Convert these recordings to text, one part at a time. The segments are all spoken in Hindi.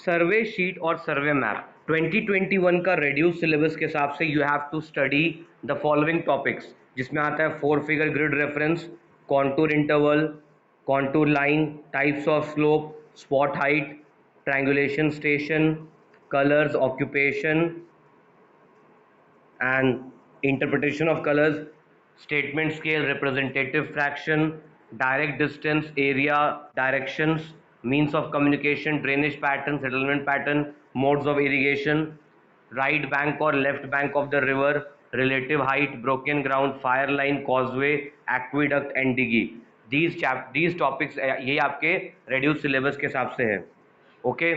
सर्वे शीट और सर्वे मैप 2021 का रेड्यूस सिलेबस के हिसाब से you have to study the following topics, जिसमें आता है 4 figure grid reference, contour interval, contour line, types of slope, spot height, triangulation station, colours, occupation and interpretation of colors, statement scale, representative fraction, direct distance, area, directions, means of communication, drainage pattern, settlement pattern, modes of irrigation, right bank or left bank of the river, relative height, broken ground, fire line, causeway, aqueduct and diggy. These topics ये आपके reduced syllabus के हिसाब से है. Okay,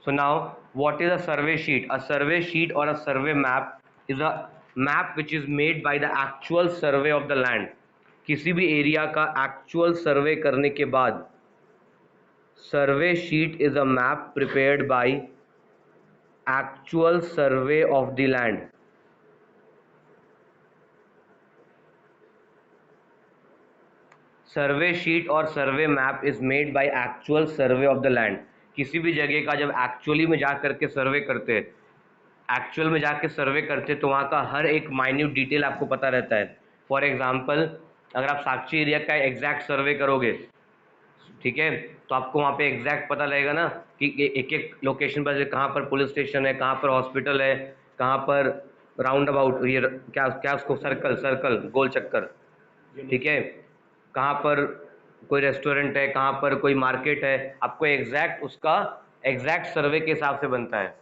so now what is a survey sheet? A survey sheet or a survey map is a map which is made by the actual survey of the land. किसी भी एरिया का एक्चुअल सर्वे करने के बाद survey sheet is a map prepared by actual survey of the land. Survey sheet और survey map is made by actual survey of the land. किसी भी जगह का जब एक्चुअली में जा करके सर्वे करते हैं, एक्चुअल में जाके सर्वे करते तो वहाँ का हर एक माइन्यूट डिटेल आपको पता रहता है. फॉर एग्जांपल, अगर आप साक्षी एरिया का एग्जैक्ट सर्वे करोगे, ठीक है, तो आपको वहाँ पे एग्जैक्ट पता लगेगा ना कि एक एक लोकेशन पर कहाँ पर पुलिस स्टेशन है, कहाँ पर हॉस्पिटल है, कहाँ पर राउंड अबाउट, ये क्या क्या उसको सर्कल गोल चक्कर, ठीक है, कहाँ पर कोई रेस्टोरेंट है, कहाँ पर कोई मार्केट है, आपको एग्जैक्ट उसका एग्जैक्ट सर्वे के हिसाब से बनता है.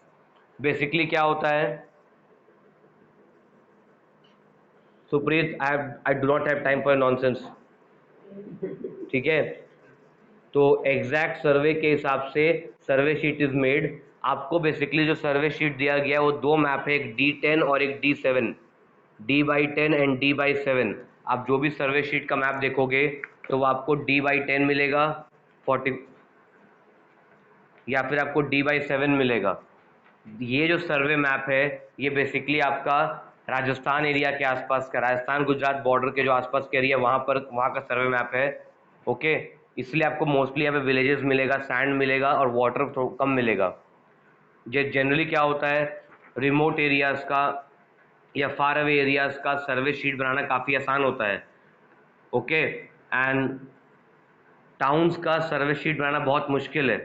बेसिकली क्या होता है, Supreet, I do not have time for nonsense, ठीक है. तो एग्जैक्ट सर्वे के हिसाब से सर्वे शीट इज मेड. आपको बेसिकली जो सर्वे शीट दिया गया है वो दो मैप है, एक D10 और एक D7, D/10 एंड D/7. आप जो भी सर्वे शीट का मैप देखोगे तो वो आपको D/10 मिलेगा 40, या फिर आपको D/7 मिलेगा. ये जो सर्वे मैप है ये बेसिकली आपका राजस्थान एरिया के आसपास का, राजस्थान गुजरात बॉर्डर के जो आसपास के एरिया वहाँ का सर्वे मैप है. ओके, इसलिए आपको मोस्टली यहाँ पे विलेजेस मिलेगा, सैंड मिलेगा और वाटर कम मिलेगा. ये जनरली क्या होता है, रिमोट एरियाज़ का या फार अवे एरियाज़ का सर्वे शीट बनाना काफ़ी आसान होता है. ओके, एंड टाउन्स का सर्वे शीट बनाना बहुत मुश्किल है,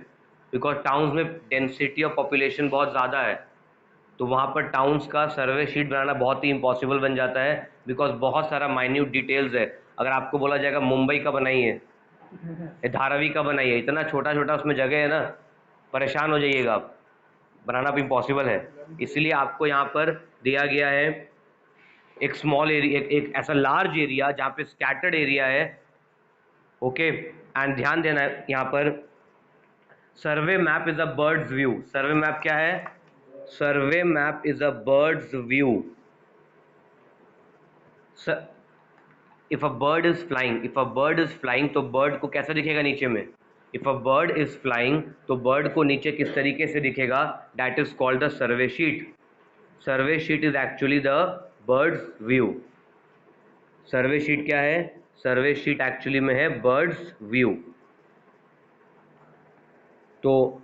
बिकॉज टाउन्स में डेंसिटी ऑफ पॉपुलेशन बहुत ज़्यादा है. तो वहाँ पर टाउन्स का सर्वे शीट बनाना बहुत ही इम्पॉसिबल बन जाता है, बिकॉज बहुत सारा माइन्यूट डिटेल्स है. अगर आपको बोला जाएगा मुंबई का बनाइए, धारावी का बनाइए, इतना छोटा छोटा उसमें जगह है ना, परेशान हो जाइएगा आप, बनाना भी इम्पॉसिबल है. इसलिए आपको यहाँ पर दिया गया है एक स्मॉल एरिया, एक ऐसा लार्ज एरिया जहाँ पे स्कैटर्ड एरिया है. ओके, एंड ध्यान देना है यहाँ पर, survey map is a bird's view. Survey map क्या है, survey map is a bird's view. If a bird is flying, तो बर्ड को कैसा दिखेगा नीचे में. If a bird is flying तो बर्ड को नीचे किस तरीके से दिखेगा, that is called the survey sheet. Survey sheet is actually the bird's view. Survey sheet क्या है, सर्वे शीट एक्चुअली में है बर्ड्स व्यू. तो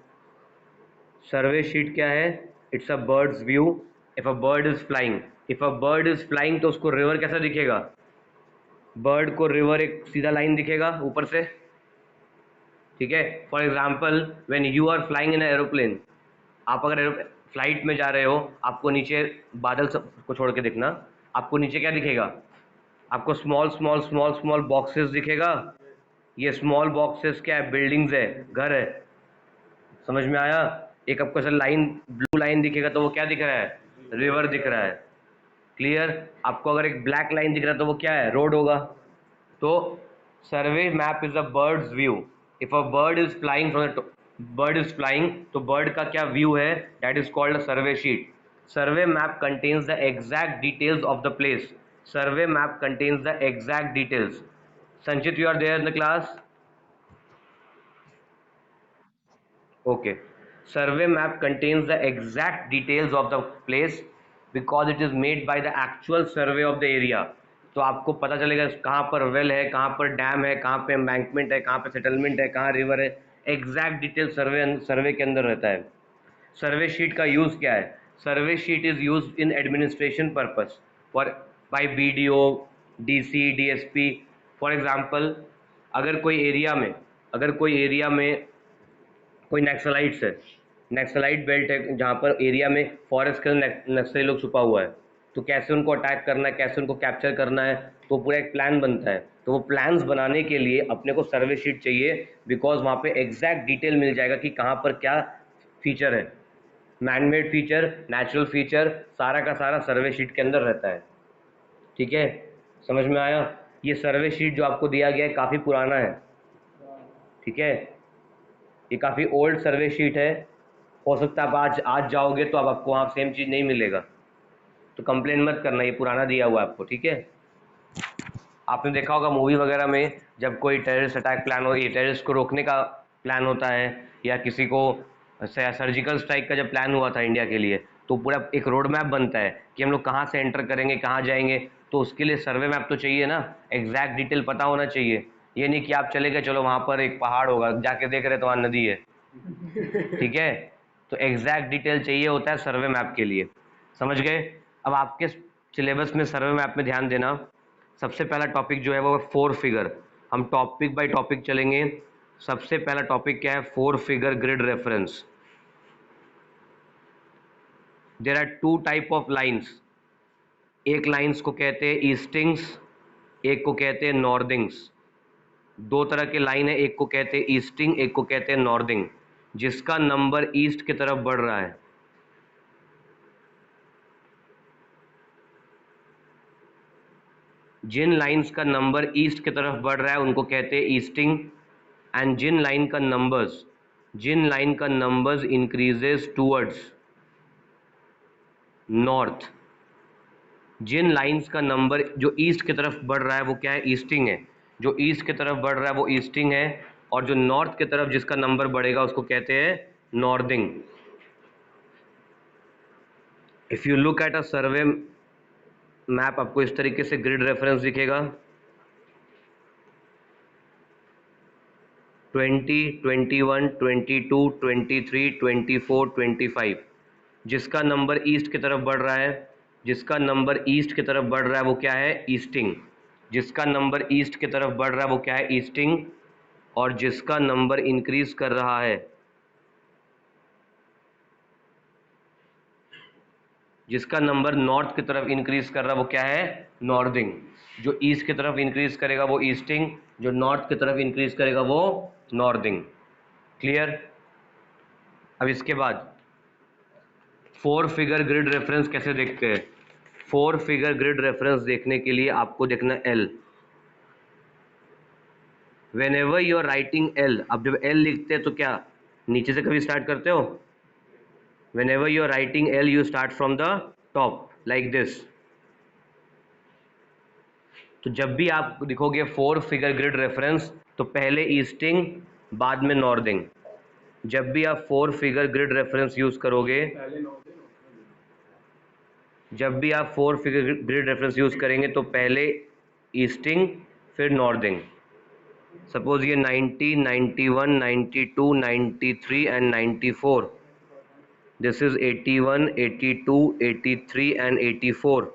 सर्वे शीट क्या है, it's a bird's view. If a bird is flying तो उसको रिवर कैसा दिखेगा, बर्ड को रिवर एक सीधा लाइन दिखेगा ऊपर से, ठीक है. For example, when you are flying in aeroplane, आप अगर फ्लाइट में जा रहे हो, आपको नीचे बादल को छोड़ के देखना, आपको नीचे क्या दिखेगा, आपको small small small small boxes दिखेगा. ये स्मॉल बॉक्सेस क्या है, बिल्डिंग्स है, घर है. समझ में आया. एक आपको ऐसा लाइन, ब्लू लाइन दिखेगा तो वो क्या दिख रहा है, रिवर दिख रहा है. क्लियर. आपको अगर एक ब्लैक लाइन दिख रहा है तो वो क्या है, रोड होगा. तो survey map is a bird's view. If a bird is flying तो बर्ड का क्या व्यू है, that is called a survey sheet. Survey map contains the exact details of the place. Survey map contains the exact details. Sanchit, you are there in the class. Okay. Survey map contains the exact details of the place because it is made by the actual survey of the area. तो आपको पता चलेगा कहाँ पर वेल है, कहाँ पर डैम है, कहाँ पे एम्बैंकमेंट है, कहाँ पे सेटलमेंट है, कहाँ रिवर है. एग्जैक्ट डिटेल सर्वे के अंदर रहता है. सर्वे शीट का यूज़ क्या है? Survey sheet is use in administration purpose for by BDO, DC, DSP. For example, अगर कोई एरिया में अगर कोई एरिया में कोई नक्सलाइट्स है, नक्सलाइट बेल्ट है जहाँ पर एरिया में फॉरेस्ट के अंदर नक्सली लोग छुपा हुआ है, तो कैसे उनको अटैक करना है, कैसे उनको कैप्चर करना है, तो पूरा एक प्लान बनता है। तो वो प्लान्स बनाने के लिए अपने को सर्वे शीट चाहिए, बिकॉज वहाँ पे एग्जैक्ट डिटेल मिल जाएगा कि कहाँ पर क्या फीचर है, मैनमेड फीचर, नेचुरल फीचर, सारा का सारा सर्वे शीट के अंदर रहता है। ठीक है, समझ में आया? ये सर्वे शीट जो आपको दिया गया है काफ़ी पुराना है। ठीक है, ये काफ़ी ओल्ड सर्वे शीट है। हो सकता है आप आज आज जाओगे तो अब आपको वहाँ सेम चीज़ नहीं मिलेगा, तो कंप्लेन मत करना, ये पुराना दिया हुआ है आपको। ठीक है, आपने देखा होगा मूवी वगैरह में जब कोई टेररिस्ट अटैक प्लान हो, ये टेररिस्ट को रोकने का प्लान होता है, या किसी को सर्जिकल स्ट्राइक का जब प्लान हुआ था इंडिया के लिए, तो पूरा एक रोड मैप बनता है कि हम लोग कहाँ से एंटर करेंगे, कहाँ जाएंगे। तो उसके लिए सर्वे मैप तो चाहिए ना, एग्जैक्ट डिटेल पता होना चाहिए। ये नहीं कि आप चले गए, चलो वहाँ पर एक पहाड़ होगा, जाके देख रहे तो वहाँ नदी है। ठीक है, तो एग्जैक्ट डिटेल चाहिए होता है सर्वे मैप के लिए। समझ गए? अब आपके सिलेबस में सर्वे मैप में ध्यान देना, सबसे पहला टॉपिक जो है वो फोर फिगर। हम टॉपिक बाय टॉपिक चलेंगे। सबसे पहला टॉपिक क्या है? Four figure grid reference. There are two type of lines. एक लाइंस को कहते हैं ईस्टिंग्स, एक को कहते हैं नॉर्दिंग्स। दो तरह के लाइन है, एक को कहते हैं ईस्टिंग, एक को कहते हैं नॉर्दिंग। जिसका नंबर ईस्ट की तरफ बढ़ रहा है, जिन लाइंस का नंबर ईस्ट की तरफ बढ़ रहा है उनको कहते हैं ईस्टिंग। एंड जिन लाइन का नंबर्स इंक्रीजेस टूवर्ड्स नॉर्थ, जिन लाइंस का नंबर जो ईस्ट की तरफ बढ़ रहा है वो क्या है? ईस्टिंग है। जो ईस्ट की तरफ बढ़ रहा है वो ईस्टिंग है, और जो नॉर्थ की तरफ जिसका नंबर बढ़ेगा उसको कहते हैं northing. If you look at a survey map, आपको इस तरीके से ग्रिड रेफरेंस दिखेगा। 20, 21, 22, 23, 24, 25। जिसका नंबर ईस्ट की तरफ बढ़ रहा है, जिसका नंबर ईस्ट की तरफ बढ़ रहा है वो क्या है? ईस्टिंग। जिसका नंबर ईस्ट की तरफ बढ़ रहा है वो क्या है? ईस्टिंग। और जिसका नंबर इंक्रीज कर रहा है, जिसका नंबर नॉर्थ की तरफ इंक्रीज कर रहा है वो क्या है? नॉर्दिंग। जो ईस्ट की तरफ इंक्रीज करेगा वो ईस्टिंग, जो नॉर्थ की तरफ इंक्रीज करेगा वो नॉर्दिंग। क्लियर? अब इसके बाद फोर फिगर ग्रिड रेफरेंस कैसे देखते हैं? फोर फिगर ग्रिड रेफरेंस देखने के लिए आपको देखना L. Whenever you are writing L, अब जब एल लिखते हैं तो क्या नीचे से कभी स्टार्ट करते हो? Whenever you are writing L you start from the top like this. तो जब भी आप लिखोगे फोर फिगर ग्रिड रेफरेंस तो पहले ईस्टिंग बाद में नॉर्दिंग। जब भी आप four figure grid reference use करोगे, जब भी आप four figure grid reference use करेंगे तो पहले ईस्टिंग फिर नॉर्दिंग। सपोज ये 90, 91, 92, 93 and 94। This is 81, 82, 83 and 84।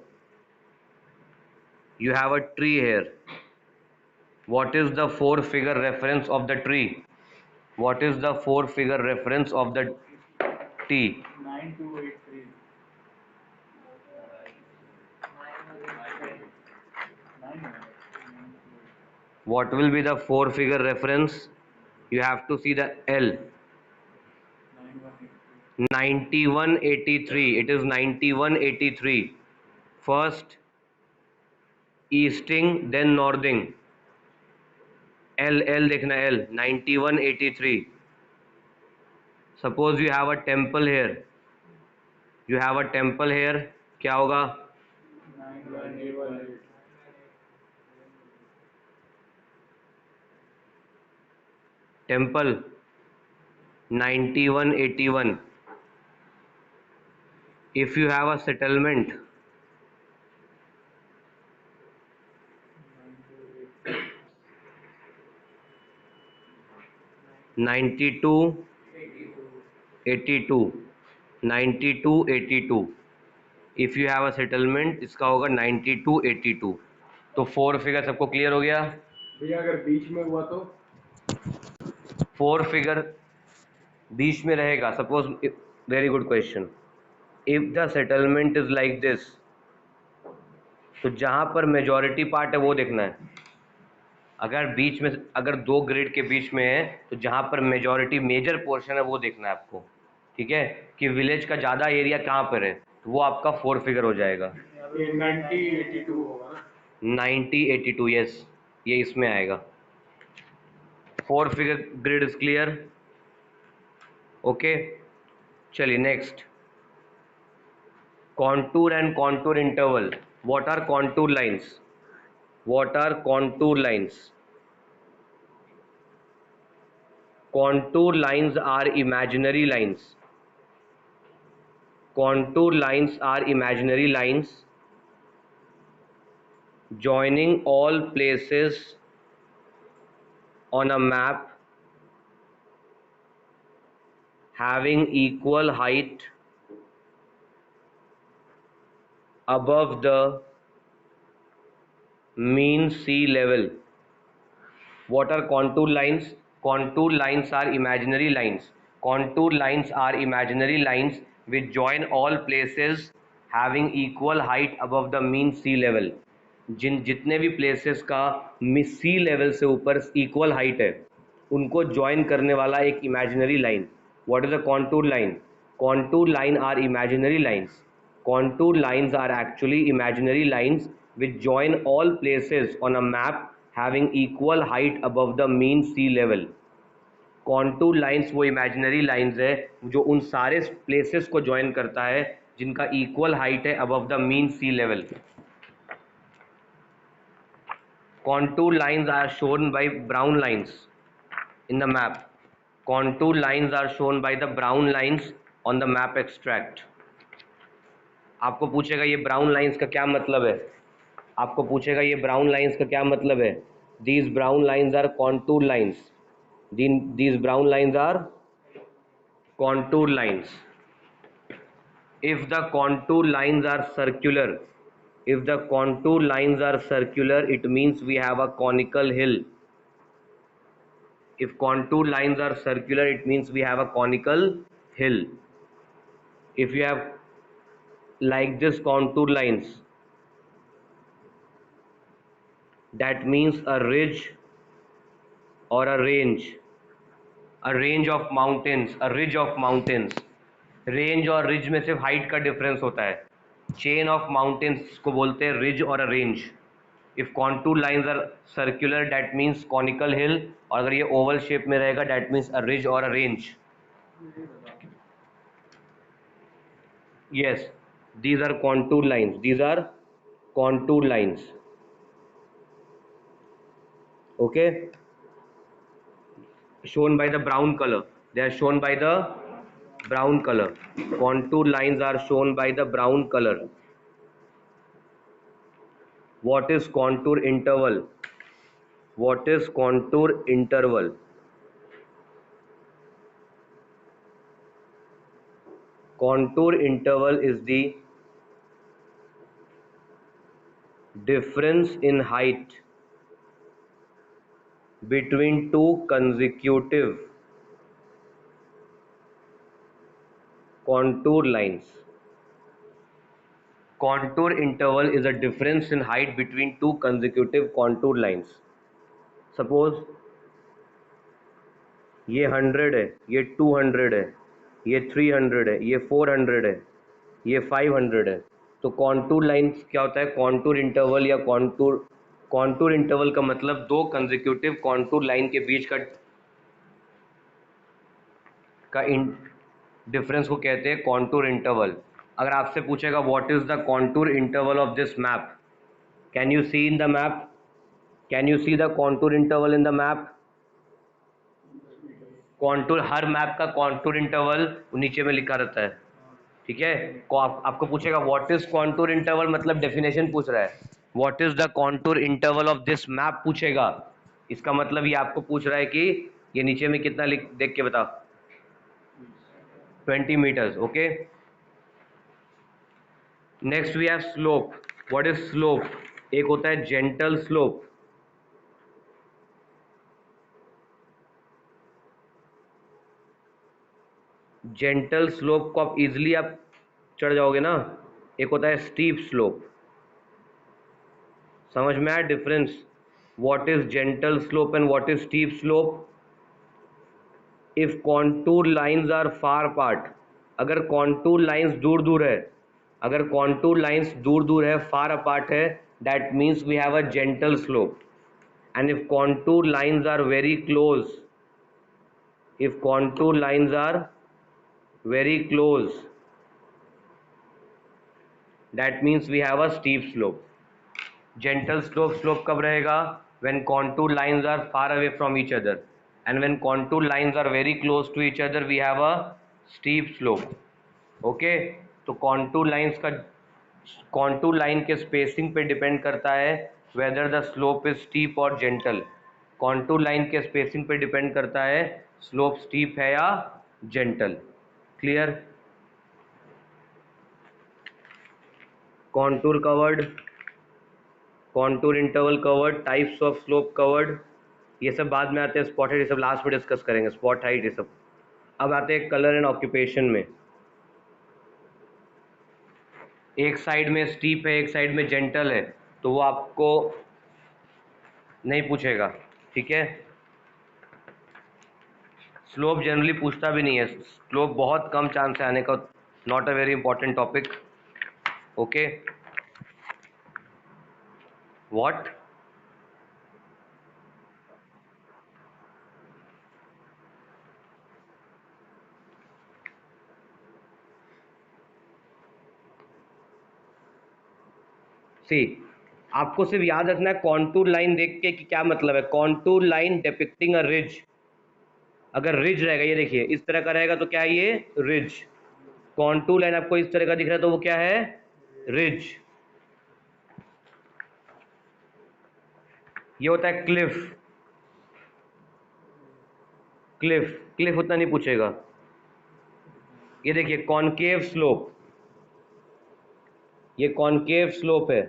You have a tree here. What is the four figure reference of the tree? What is the four figure reference of the T? 9283. What will be the four figure reference? You have to see the L. 9183. It is 9183. First easting, then northing. L देखना L. 9183. Suppose you have a temple here. You have a temple here. क्या होगा? Temple 9181. If you have a settlement 9282. 9282। If you have a settlement इसका होगा 9282। तो 4 फिगर सबको क्लियर हो गया भैया? अगर बीच में हुआ तो 4 फिगर बीच में रहेगा, suppose, very good question. If the settlement is like this, तो जहां पर मेजॉरिटी पार्ट है वो देखना है। अगर बीच में, अगर दो ग्रिड के बीच में है तो जहां पर मेजॉरिटी मेजर पोर्शन है वो देखना है आपको, ठीक है, कि विलेज का ज़्यादा एरिया कहाँ पर है, तो वो आपका 4 फिगर हो जाएगा। ये 9082 होगा ना? 9082, यस, ये इसमें आएगा। 4 figure grid is clear, okay. चलिए next, contour and contour interval. What are contour lines? What are contour lines? Contour lines are imaginary lines. Contour lines are imaginary lines joining all places on a map having equal height above the mean sea level. What are contour lines? Contour lines are imaginary lines. Contour lines are imaginary lines which join all places having equal height above the mean sea level. जितने भी places का sea level से ऊपर equal height है उनको join करने वाला एक imaginary line. What is a contour line? Contour line are imaginary lines. Contour lines are actually imaginary lines which join all places on a map having equal height above the mean sea level. Contour lines वो इमेजिनरी लाइंस है जो उन सारे प्लेसेस को ज्वाइन करता है जिनका इक्वल हाइट है above the mean sea level. Contour lines are shown by brown lines in the map. Contour lines are shown by the brown lines on the map extract. आपको पूछेगा ये ब्राउन लाइंस का क्या मतलब है, आपको पूछेगा ये ब्राउन लाइंस का क्या मतलब है. These brown lines are contour lines. These brown lines are contour lines. If the contour lines are circular, if the contour lines are circular, it means we have a conical hill. If contour lines are circular, it means we have a conical hill. If you have like this contour lines, that means a ridge or a range of mountains, a ridge of mountains. Range और रिज में सिर्फ हाइट का डिफरेंस होता है. चेन ऑफ माउंटेन्स को बोलते हैं रिज और a range. If contour lines are circular that means conical hill, और अगर ये ओवल शेप में रहेगा दैट मीन्स अ रिज और a range. yes, these are contour lines, these are contour lines, okay, shown by the brown color. They are shown by the brown color. Contour lines are shown by the brown color. What is contour interval? What is contour interval? Contour interval is the difference in height between two consecutive contour lines. Contour interval is a difference in height between two consecutive contour lines. Suppose ये 100 है, ये 200 है, ये 300 है, ये 400 है, ये 500 है. तो कॉन्टूर लाइन्स क्या होता है? कॉन्टूर इंटरवल या कॉन्टूर इंटरवल का मतलब दो कंसेक्यूटिव कॉन्टूर लाइन के बीच का डिफरेंस को कहते हैं कॉन्टूर इंटरवल. अगर आपसे पूछेगा what is the contour interval of this map, can you see in the map, can you see the contour interval in the map? Contour, हर मैप का कॉन्टूर इंटरवल नीचे में लिखा रहता है, ठीक है. आपको पूछेगा व्हाट इज कॉन्टूर इंटरवल, मतलब डेफिनेशन पूछ रहा है. What is the contour interval of this map पूछेगा, इसका मतलब ये आपको पूछ रहा है कि ये नीचे में कितना लिख, देख के बता. 20 metres, okay. Next we have slope. What is slope? एक होता है जेंटल स्लोप. जेंटल स्लोप को आप इजीली आप चढ़ जाओगे ना. एक होता है स्टीप स्लोप. समझ में आया difference? What is gentle slope and what is steep slope? If contour lines are far apart, अगर कॉन्टूर लाइंस दूर दूर है, अगर कॉन्टूर लाइंस दूर दूर है, फार अपार्ट है, that means we have a gentle slope. And if contour lines are very close, if contour lines are very close, that means we have a steep slope. Gentle slope कब रहेगा? when contour lines are far away from each other, and when contour lines are very close to each other we have a steep slope. okay, तो contour lines का contour line के spacing पे depend करता है whether the slope is steep or gentle. contour line के spacing पे depend करता है slope steep है या gentle. clear? contour covered, contour interval covered, types of slope covered, ये सब बाद में आते हैं. स्पॉट हाइट ये सब लास्ट में डिस्कस करेंगे. स्पॉट हाइट ये सब. अब आते हैं कलर एंड ऑक्यूपेशन में. एक साइड में स्टीप है, एक साइड में जेंटल है, तो वो आपको नहीं पूछेगा. ठीक है, स्लोप जनरली पूछता भी नहीं है. स्लोप बहुत कम चांस है आने का. Not a very important topic. Okay, what? See, आपको सिर्फ याद रखना है कॉन्टूर लाइन देख के कि क्या मतलब है. कॉन्टूर लाइन डिपिक्टिंग अ रिज. अगर रिज रहेगा, ये देखिए इस तरह का रहेगा तो क्या है ये? रिज. कॉन्टूर लाइन आपको इस तरह का दिख रहा है तो वो क्या है? रिज. ये होता है क्लिफ. क्लिफ, क्लिफ उतना नहीं पूछेगा. ये देखिए कॉनकेव स्लोप, ये कॉनकेव स्लोप है.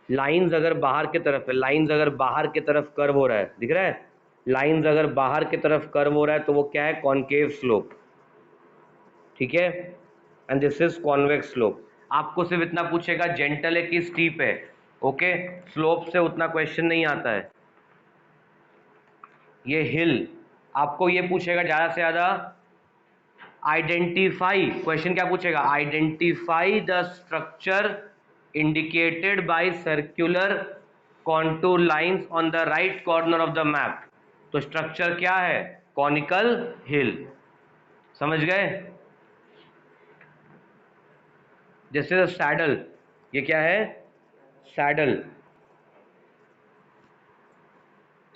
लाइंस अगर बाहर की तरफ है, लाइंस अगर बाहर की तरफ कर्व हो रहा है, दिख रहा है? लाइंस अगर बाहर की तरफ कर्व हो रहा है तो वो क्या है? Concave slope. ठीक है, and this is convex slope. आपको सिर्फ इतना पूछेगा जेंटल है कि स्टीप है. ओके, स्लोप से उतना क्वेश्चन नहीं आता है. ये हिल, आपको ये पूछेगा ज्यादा से ज्यादा आइडेंटिफाई. क्वेश्चन क्या पूछेगा? Identify the structure indicated by circular contour lines on the right corner of the map. तो स्ट्रक्चर क्या है? Conical hill. समझ गए? जैसे सैडल, ये क्या है? Saddle.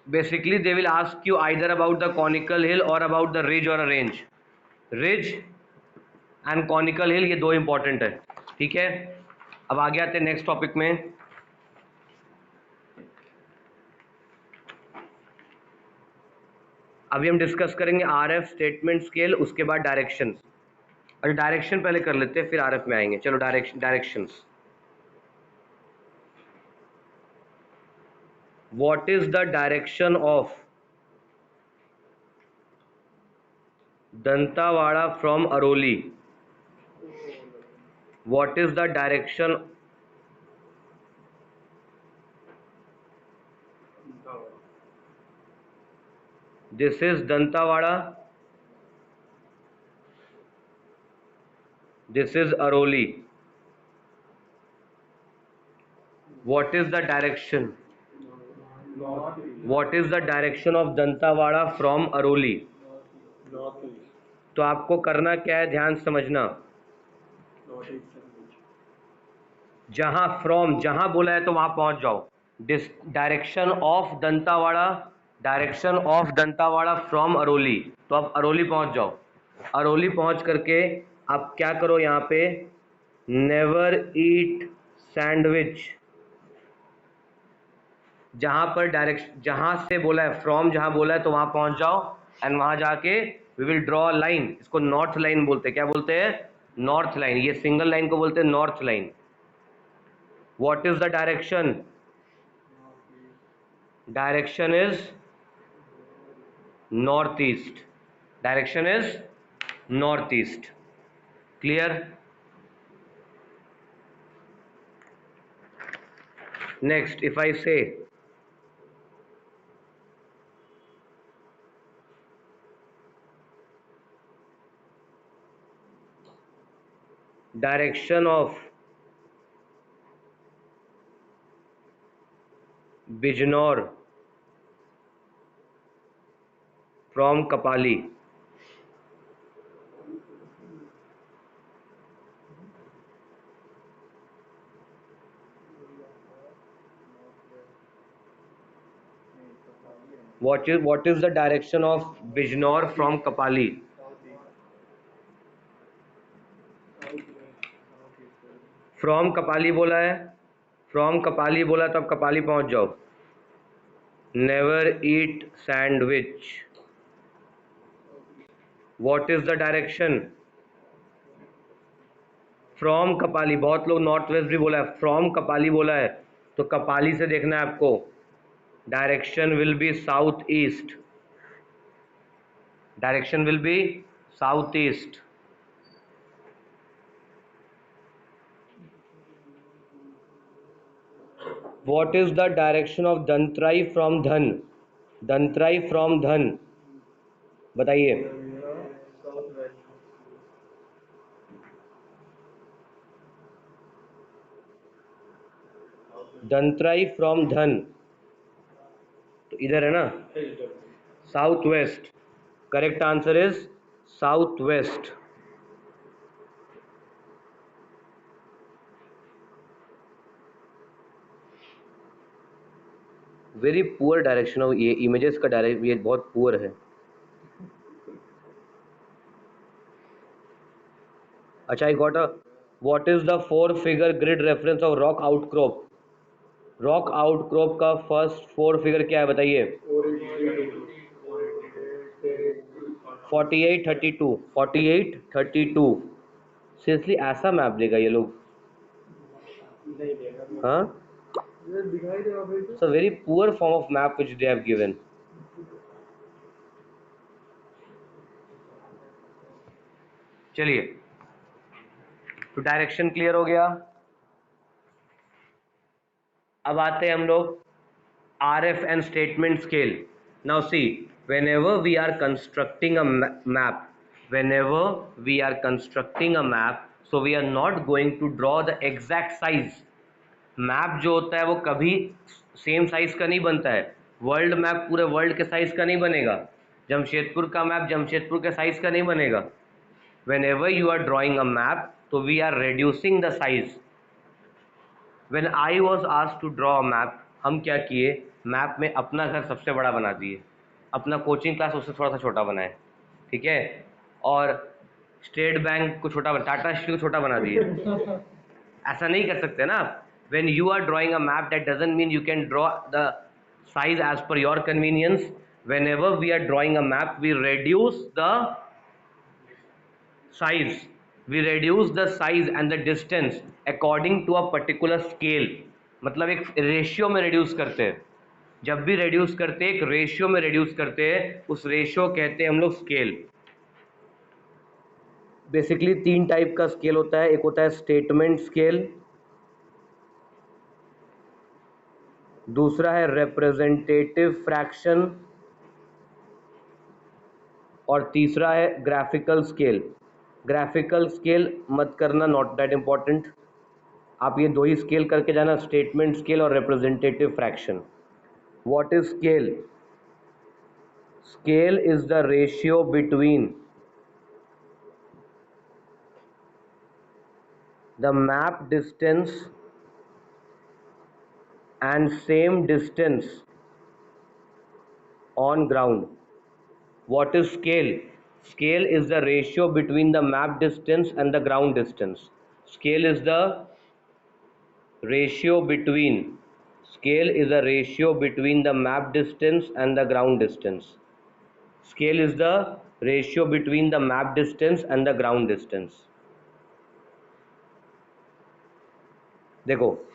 Basically they will ask you either about the conical hill और अबाउट द रिज और a range. Ridge and conical hill, ये दो इंपॉर्टेंट है. ठीक है, अब आगे आते हैं नेक्स्ट टॉपिक में. अभी हम डिस्कस करेंगे आरएफ, स्टेटमेंट स्केल, उसके बाद डायरेक्शन. अच्छा, डायरेक्शन पहले कर लेते हैं फिर आरएफ में आएंगे. चलो directions. What is the direction of Dantawada from Aroli? What is the direction? This is Dantawada, this is Aroli. What is the direction? What is the direction of Dantawada from Aroli? तो आपको करना क्या है, ध्यान समझना. जहां फ्रॉम, जहां बोला है तो वहां पहुंच जाओ. Direction of Dantawada, direction of Dantawada from Aroli. तो आप अरोली पहुंच जाओ. अरोली पहुंच करके आप क्या करो, यहाँ पे नेवर ईट सैंडविच. जहां पर डायरेक्शन, जहां से बोला है फ्रॉम, जहां बोला है तो वहां पहुंच जाओ. एंड वहां जाके we will draw a line, इसको नॉर्थ लाइन बोलते हैं। क्या बोलते हैं? North line. ये सिंगल लाइन को बोलते हैं north line. What is the direction? Direction is north east. Direction is north east. Clear? Next, if I say direction of Bijnor from Kapali, what is the direction of Bijnor from Kapali? From Kapali बोला है, फ्रॉम कपाली बोला तो अब कपाली पहुंच जाओ। Never eat sandwich. What is the direction? From Kapali. बहुत लोग नॉर्थ वेस्ट भी बोला है, फ्रॉम कपाली बोला है, तो कपाली से देखना है आपको। Direction will be south east. Direction will be south east. What is the direction of Dantrai from Dhan? Dantrai from Dhan, बताइए। दंतराई फ्रॉम धन तो इधर है ना, south west. Correct answer is south west. Very poor direction of ये इमेजेस का डायरेक्ट, ये बहुत पुअर है। अच्छा, I got a what is the 4 figure grid reference of rock outcrop? Rock outcrop का फर्स्ट 4 फिगर क्या है बताइए? 4832। 4832। सीरियसली ऐसा मैप देगा ये लोग? हाँ, it's a very poor form of map which they have given. चलिए, तो डायरेक्शन क्लियर हो गया। अब आते हैं हम लोग RF and statement scale. Now see, whenever we are constructing a map, whenever we are constructing a map, so we are not going to draw the exact size. Map जो होता है वो कभी सेम साइज का नहीं बनता है। वर्ल्ड मैप पूरे वर्ल्ड के साइज का नहीं बनेगा। जमशेदपुर का मैप जमशेदपुर के साइज का नहीं बनेगा। whenever you are drawing a map, so we are reducing the size. When I was asked to draw a map, हम क्या किए, मैप में अपना घर सबसे बड़ा बना दिए, अपना कोचिंग क्लास उससे थोड़ा सा छोटा बनाए, ठीक है, और स्टेट बैंक को छोटा बना, टाटा स्टील को छोटा बना दिए। ऐसा नहीं कर सकते ना। When you are drawing a map, that doesn't mean you can draw the size as per your convenience. Whenever we are drawing a map, we reduce the size, we reduce the size and the distance according to a particular scale. मतलब एक रेशियो में रिड्यूस करते हैं। जब भी रिड्यूस करते हैं एक रेशियो में रिड्यूस करते हैं, उस रेशियो कहते हैं हम लोग स्केल। बेसिकली 3 टाइप का स्केल होता है। एक होता है स्टेटमेंट स्केल, दूसरा है रिप्रेजेंटेटिव फ्रैक्शन, और तीसरा है ग्राफिकल स्केल। ग्राफिकल स्केल मत करना, नॉट दैट इम्पॉर्टेंट। आप ये 2 ही स्केल करके जाना, स्टेटमेंट स्केल और representative fraction. What is scale? Scale is the ratio between the map distance and same distance on ground. What is scale? Scale is the ratio between the map distance and the ground distance. Scale is the ratio between, scale is the ratio between the map distance and the ground distance. Scale is the ratio between the map distance and the ground distance. देखो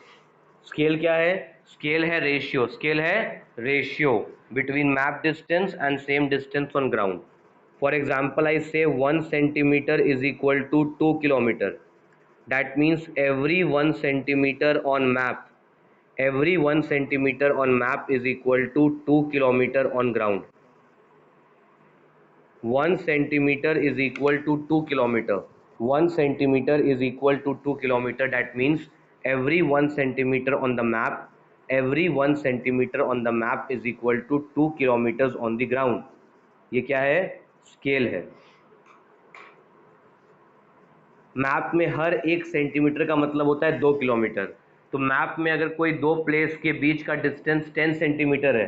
स्केल क्या है, स्केल है रेशियो, स्केल है ratio between map distance and same distance on ground. For example I say 1 centimetre is equal to 2 kilometre, that means every 1 centimetre on map, every 1 centimeter on map is equal to 2 kilometer on ground. 1 centimeter is equal to 2 kilometer. 1 centimeter is equal to 2 kilometer. That means every 1 centimeter on the map, every 1 centimeter on the map is equal to 2 kilometers on the ground. ये क्या है, स्केल है। मैप में हर 1 सेंटीमीटर का मतलब होता है 2 किलोमीटर। तो मैप में अगर कोई दो प्लेस के बीच का डिस्टेंस 10 सेंटीमीटर है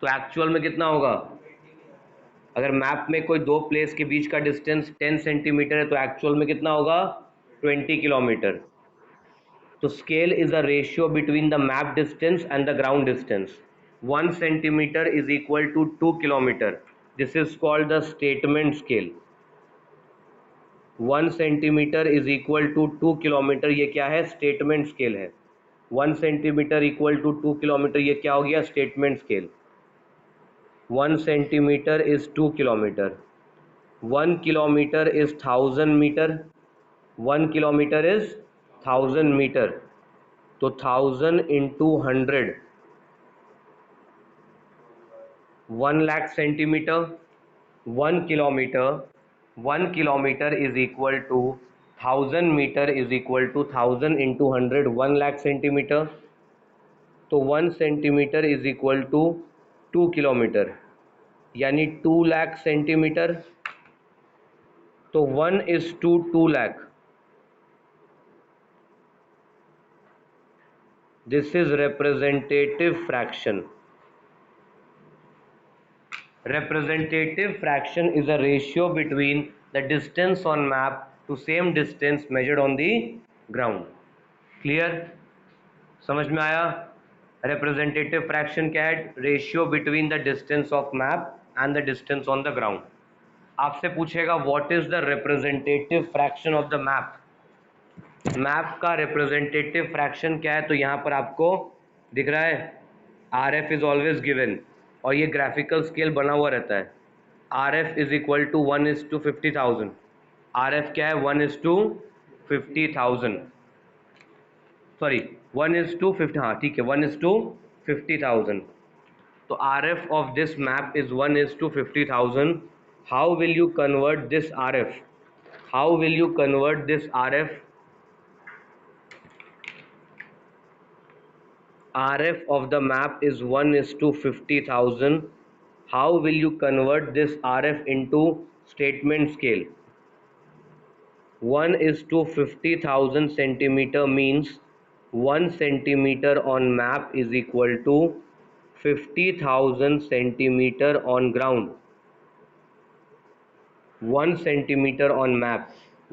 तो एक्चुअल में कितना होगा, अगर मैप में कोई दो प्लेस के बीच का डिस्टेंस 10 सेंटीमीटर है तो एक्चुअल में कितना होगा, 20 किलोमीटर। तो scale is a ratio between the map distance and the ground distance. 1 centimetre is equal to 2 kilometre, this is called the statement scale. 1 centimetre is equal to 2 kilometre, ये क्या है, स्टेटमेंट स्केल है। 1 सेंटीमीटर इक्वल टू 2 किलोमीटर, ये क्या हो गया, statement scale. 1 centimetre is 2 kilometre, 1 kilometre is 1000 metre, 1 kilometre is 1000 metre, तो 1000 into 100 1 lakh centimetre. 1 kilometre is equal to 1000 metre is equal to 1000 into 100 1 lakh centimetre. तो 1 centimetre is equal to 2 kilometre, यानी 2 लाख सेंटीमीटर। तो 1 is to 2 lakh, this is representative fraction. Representative fraction is a ratio between the distance on map to same distance measured on the ground. Clear? समझ में आया? Representative fraction क्या है? Ratio between the distance of map and the distance on the ground. आपसे पूछेगा what is the representative fraction of the map? Map का representative fraction क्या है? तो यहाँ पर आपको दिख रहा है RF is always given, और ये ग्राफिकल स्केल बना हुआ रहता है। R F is equal to 1:50,000। R F क्या है, 1:50,000, सॉरी 1:50, हाँ ठीक है, 1:50,000। तो R F of this map is 1:50,000। How will you convert this R F, how will you convert this R F? RF of the map is 1:50,000. How will you convert this RF into statement scale? 1:50,000 centimeter means 1 centimeter on map is equal to 50,000 centimeter on ground. 1 centimeter on map,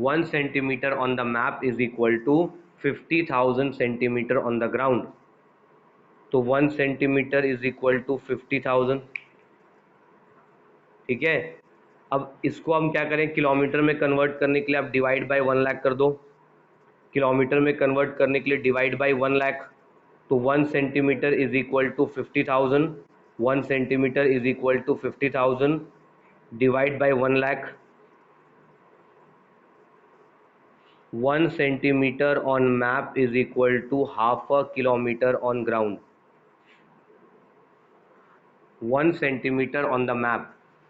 1 centimeter on the map is equal to 50,000 centimeter on the ground. तो 1 सेंटीमीटर इज इक्वल टू 50,000। ठीक है, अब इसको हम क्या करें, किलोमीटर में कन्वर्ट करने के लिए आप डिवाइड बाय 1 लाख कर दो। किलोमीटर में कन्वर्ट करने के लिए डिवाइड बाय 1 लाख, तो 1 centimetre is equal to 50,000। 1 centimetre is equal to 50,000 divide by 1 lakh. 1 centimetre on map is equal to half a kilometre on ground. 1 centimeter on the map,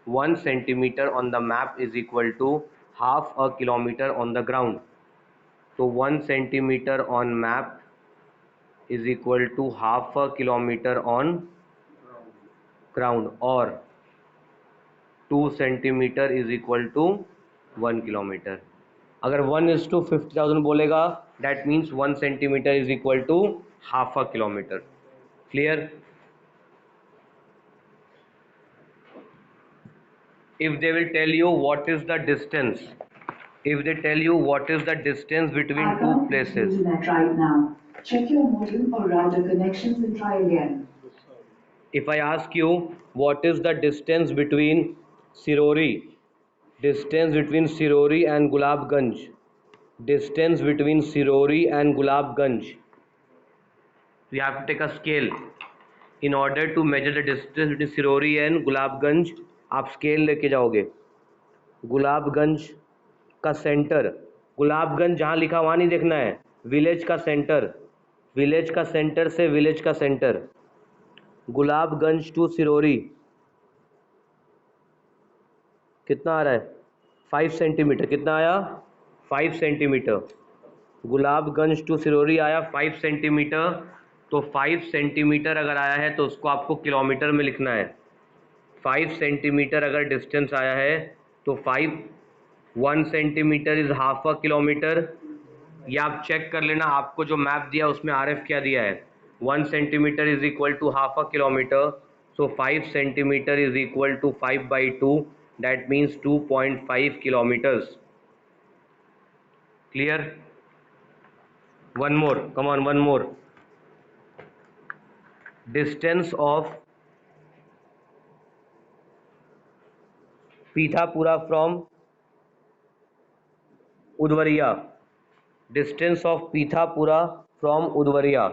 1 centimeter on the map is equal to half a kilometer on the ground. So 1 centimeter on map is equal to half a kilometer on ground, or 2 centimeter is equal to 1 kilometer. अगर 1:50,000 बोलेगा, that means 1 centimeter is equal to half a kilometer. Clear? If they will tell you what is the distance, if they tell you what is the distance between two places, right now. Check your modem or router connections and try again. If I ask you what is the distance between Sirori distance between Sirori and Gulabganj, distance between Sirori and Gulabganj, we have to take a scale in order to measure the distance between Sirori and Gulabganj. आप स्केल लेके जाओगे, गुलाबगंज का सेंटर, गुलाबगंज जहाँ लिखा वहाँ नहीं देखना है, विलेज का सेंटर, विलेज का सेंटर से विलेज का सेंटर, गुलाबगंज टू सिरोरी कितना आ रहा है, 5 सेंटीमीटर। कितना आया, 5 सेंटीमीटर। गुलाबगंज टू सिरोरी आया 5 सेंटीमीटर। तो 5 सेंटीमीटर अगर आया है तो उसको आपको किलोमीटर में लिखना है। 5 सेंटीमीटर अगर डिस्टेंस आया है तो 1 centimetre is half a kilometre. या आप चेक कर लेना, आपको जो मैप दिया उसमें RF क्या दिया है, 1 centimetre is equal to half a kilometre. So 5 centimetre is equal to 5/2, that means 2.5 kilometres. Clear? One more, come on, one more. Distance of Pithapura from Udwaria, distance of Pithapura from Udwaria.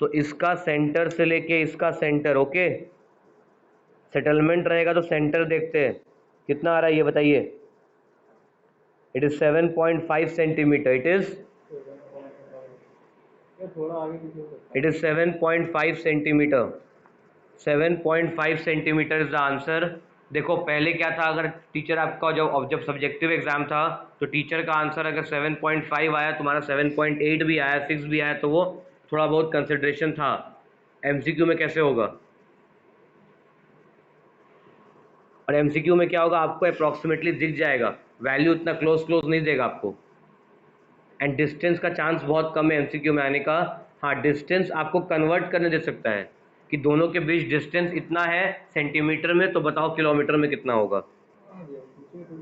तो इसका सेंटर से लेके इसका सेंटर, ओके, सेटलमेंट रहेगा तो सेंटर देखते हैं कितना आ रहा है ये बताइए। इट इज 7.5 सेंटीमीटर, थोड़ा आगे पीछे हो सकता it is 7.5 centimetre, 7.5 centimetre is the answer. देखो पहले क्या था, अगर टीचर आपका जब सब्जेक्टिव एग्जाम था तो टीचर का आंसर अगर 7.5 आया, तुम्हारा 7.8 भी आया, 6 भी आया, तो वो थोड़ा बहुत कंसिडरेशन था। MCQ में कैसे होगा, और MCQ में क्या होगा, आपको अप्रॉक्सीमेटली दिख जाएगा, वैल्यू इतना क्लोज नहीं देगा आपको। एंड डिस्टेंस का चांस बहुत कम है MCQ में आने का। हाँ, डिस्टेंस आपको कन्वर्ट करने दे सकता है कि दोनों के बीच डिस्टेंस इतना है सेंटीमीटर में, तो बताओ किलोमीटर में कितना होगा।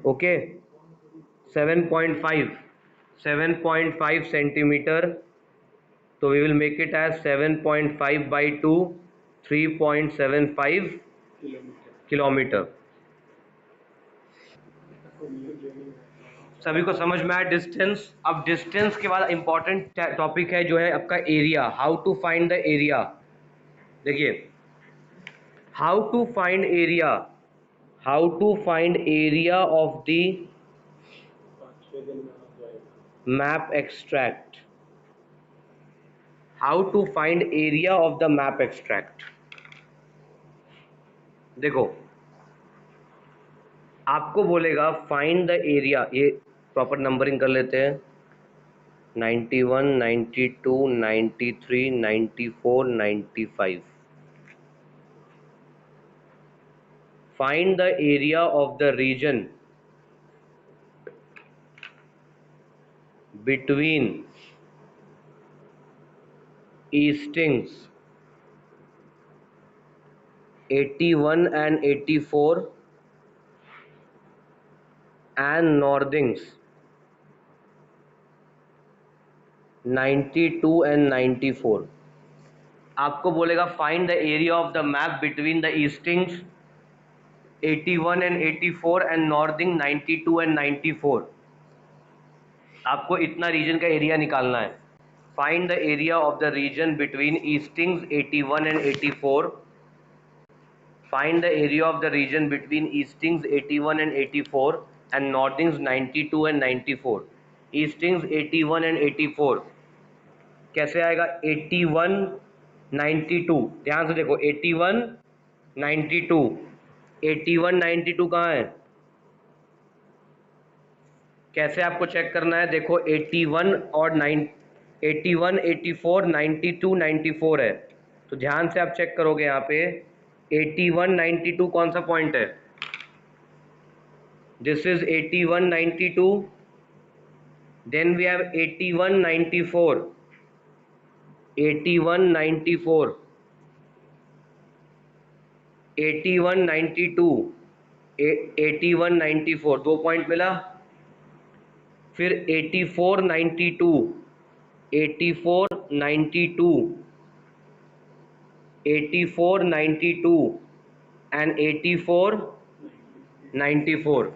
ओके, 7.5 सेंटीमीटर, तो we will make it as 7.5/2, 3.75 kilometre. सभी को समझ में आया डिस्टेंस? अब डिस्टेंस के बाद इंपॉर्टेंट टॉपिक है जो है आपका area, how to find the area. देखिए, how to find area, how to find area of the 5-6 दिन में आ जाएगा। Map extract, how to find area of the map extract. देखो, आपको बोलेगा फाइंड द एरिया, ये प्रॉपर नंबरिंग कर लेते हैं, 91, 92, 93, 94, 95। Find the area of the region between eastings 81 and 84 and northings 92 and 94। आपको बोलेगा find the area of the map between the eastings 81 and 84 and northing 92 and 94। आपको इतना रीजन का एरिया निकालना है। Find the area of the region between eastings 81 and 84। Find the area of the region between eastings 81 and 84 and northings 92 and 94। Eastings 81 and 84 कैसे आएगा, 81 92, ध्यान से देखो, 81 92, 81 92 कहाँ है, कैसे आपको चेक करना है, देखो 81 और 81 84 92 94 है, तो ध्यान से आप चेक करोगे यहाँ पे 81 92 कौन सा पॉइंट है, this is 81 92, then we have 81 94, 81 94, 81 92, 81 94, 2 point मिला। फिर 84 92, 84 92, 84 92 एंड 84 94।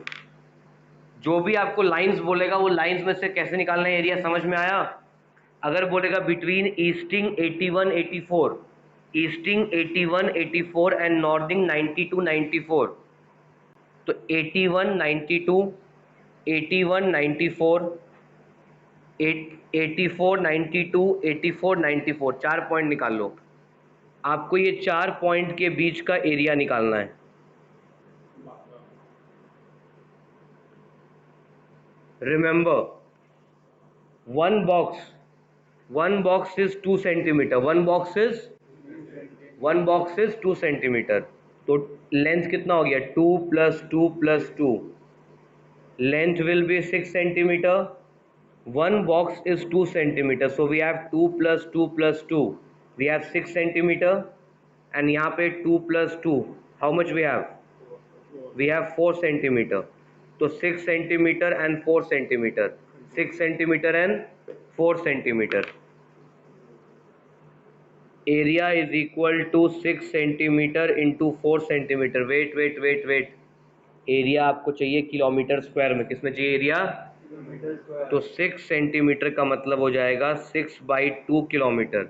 जो भी आपको लाइंस बोलेगा वो लाइंस में से कैसे निकालना है एरिया, समझ में आया? अगर बोलेगा between easting 81 84, easting 81 84 and northing 92 94, तो 81 92, 81 94, 84 92, 84 94, 4 पॉइंट निकाल लो। आपको ये 4 पॉइंट के बीच का एरिया निकालना है। Remember, one box is 2 centimeter, one box is 2 centimeter, तो लेंथ कितना हो गया? 2 + 2 + 2, length will be 6 centimeter, one box is 2 centimeter, so we have 2 + 2 + 2, we have 6 centimeter, and यहाँ पे 2 + 2, how much we have? We have 4 centimeter, तो 6 centimeter and 4 centimeter, 6 centimeter and 4 centimeter, area is equal to 6 centimeter into 4 centimeter। Wait, area आपको चाहिए किलोमीटर स्क्वायर में, किसमें चाहिए एरिया? तो 6 सेंटीमीटर का मतलब हो जाएगा 6/2 kilometre,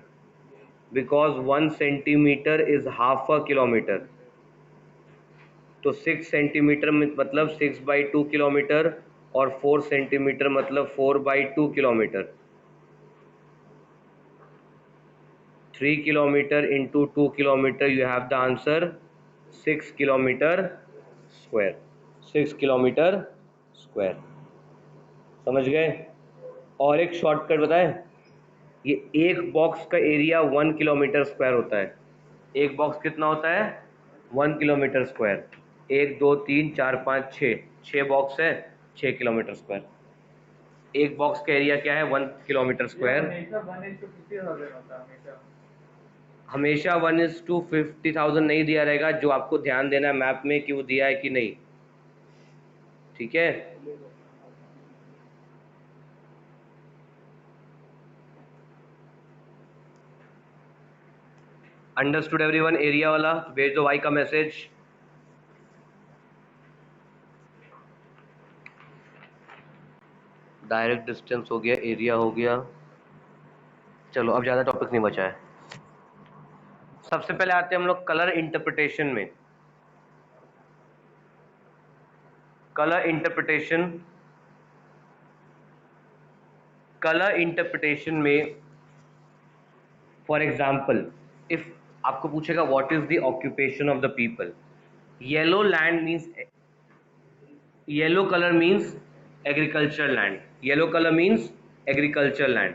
because 1 centimetre is half a kilometre, तो 6 सेंटीमीटर मतलब 6/2 किलोमीटर, और 4 सेंटीमीटर मतलब 4/2 kilometre. 3 kilometer into 2 kilometer, you have the answer 6 kilometer square, 6 kilometer square। समझ गए? और एक शॉर्टकट बताएं, ये एक बॉक्स का एरिया 1 किलोमीटर स्क्वायर होता है। एक बॉक्स कितना होता है? 1 किलोमीटर स्क्वायर। 1 2 3 4 5 6 बॉक्स है, 6 किलोमीटर स्क्वायर। एक बॉक्स का एरिया क्या है? 1 किलोमीटर स्क्वायर। हमेशा 1:50,000 नहीं दिया रहेगा, जो आपको ध्यान देना है मैप में कि वो दिया है कि नहीं, ठीक है? Understood everyone? एरिया वाला भेज दो भाई का मैसेज। डायरेक्ट डिस्टेंस हो गया, एरिया हो गया, चलो अब ज़्यादा टॉपिक नहीं बचा है। सबसे पहले आते हैं हम लोग कलर इंटरप्रिटेशन में। कलर इंटरप्रिटेशन में फॉर एग्जाम्पल, इफ आपको पूछेगा what is the occupation of the people, yellow land means, yellow colour means agriculture land, yellow colour means agriculture land,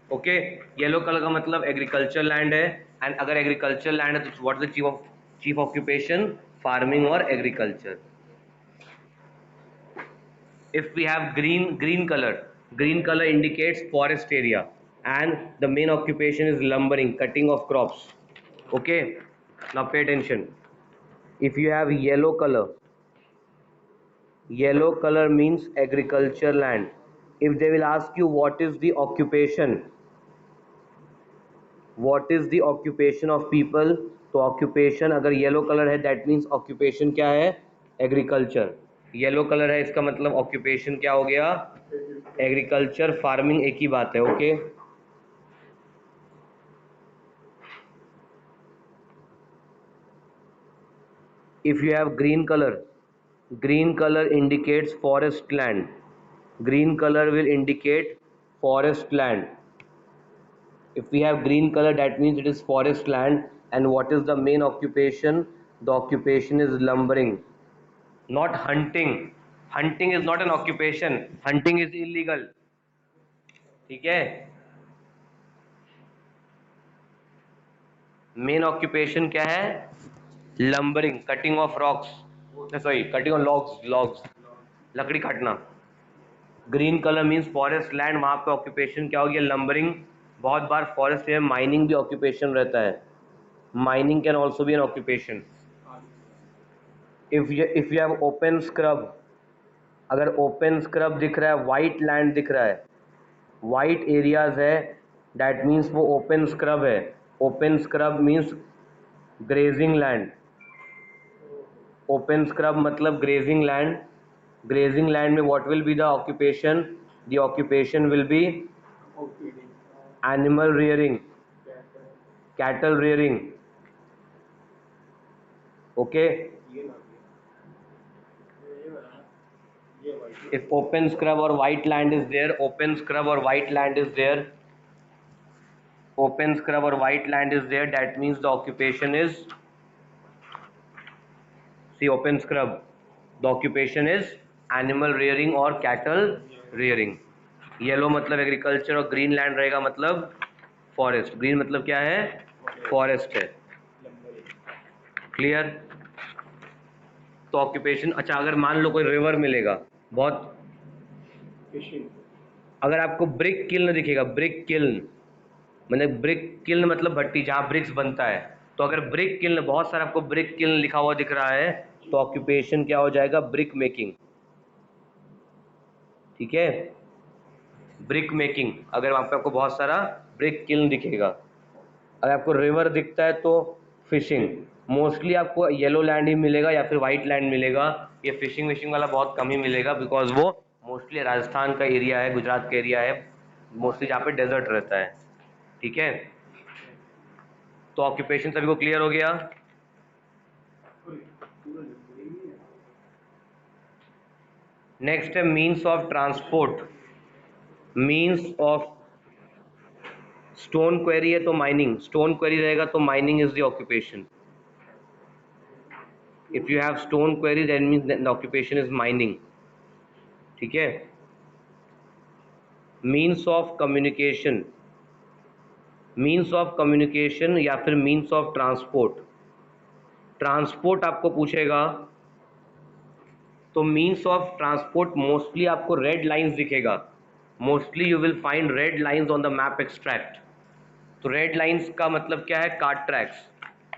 okay? Yellow colour का मतलब एग्रीकल्चर लैंड है, एंड अगर एग्रीकल्चर लैंड है तो what is the chief occupation? Farming और agriculture. If we have green color indicates forest area, and the main occupation is lumbering, cutting of crops, okay? Now pay attention. If you have yellow color means agriculture land. If they will ask you what is the occupation of people, तो ऑक्यूपेशन अगर येलो कलर है दैट मीन्स ऑक्यूपेशन क्या है? एग्रीकल्चर। येलो कलर है इसका मतलब ऑक्यूपेशन क्या हो गया? एग्रीकल्चर, फार्मिंग एक ही बात है, okay? If you have green colour indicates forest land, green color will indicate forest land. If we have green color, that means it is forest land. And what is the main occupation? The occupation is lumbering, not hunting. Hunting is not an occupation, hunting is illegal, ठीक है? मेन ऑक्यूपेशन क्या है? Lumbering, cutting of rocks, sorry cutting of logs, लकड़ी काटना। Green colour means forest land, वहाँ पे ऑक्यूपेशन क्या हो गया? लंबरिंग। बहुत बार फॉरेस्ट में माइनिंग भी ऑक्यूपेशन रहता है, mining can also be N occupation. If you have open scrub, अगर ओपन स्क्रब दिख रहा है, वाइट लैंड दिख रहा है, वाइट एरियाज है, दैट मीन्स वो ओपन स्क्रब है। Open scrub means grazing land, open scrub मतलब ग्रेजिंग लैंड, ग्रेजिंग लैंड में what will be the occupation? The occupation will be OPD, animal rearing, cattle rearing. Okay. ये ना ये वाला, ये वाला. If open scrub or white land is there, open scrub or white land is there, open scrub or white land is there, that means the occupation is, see open scrub, the occupation is animal rearing or cattle rearing. Yellow मतलब एग्रीकल्चर और ग्रीन लैंड रहेगा मतलब फॉरेस्ट. ग्रीन मतलब क्या है? फॉरेस्ट है. क्लियर? तो ऑक्यूपेशन. अच्छा, अगर मान लो कोई रिवर मिलेगा बहुत, फिशिंग, अगर आपको ब्रिक किल्न दिखेगा, ब्रिक किल्न मतलब ब्रिक किल्न मतलब भट्टी जहाँ ब्रिक्स बनता है, तो अगर ब्रिक किल्न बहुत सारा आपको ब्रिक किल्न लिखा हुआ दिख रहा है तो ऑक्यूपेशन क्या हो जाएगा? Brick making. ठीक है, ब्रिक मेकिंग. अगर वहाँ पे आपको बहुत सारा ब्रिक किल्न दिखेगा. अगर आपको रिवर दिखता है तो फिशिंग. मोस्टली आपको येलो लैंड ही मिलेगा या फिर वाइट लैंड मिलेगा. ये फिशिंग विशिंग वाला बहुत कम ही मिलेगा, बिकॉज वो मोस्टली राजस्थान का एरिया है, गुजरात का एरिया है, मोस्टली जहाँ पे डेजर्ट रहता है. ठीक है, तो ऑक्यूपेशन सभी को क्लियर हो गया. नेक्स्ट है means of transport. Means of, stone quarry है तो माइनिंग, स्टोन क्वेरी रहेगा तो mining is the occupation. If you have stone quarry then means the occupation is mining. ठीक है. Means of communication, means of communication या फिर मीन्स ऑफ ट्रांसपोर्ट. ट्रांसपोर्ट आपको पूछेगा तो मीन्स ऑफ ट्रांसपोर्ट मोस्टली आपको रेड लाइंस दिखेगा. Mostly you will find red lines on the map extract. तो रेड लाइंस का मतलब क्या है? Cart tracks.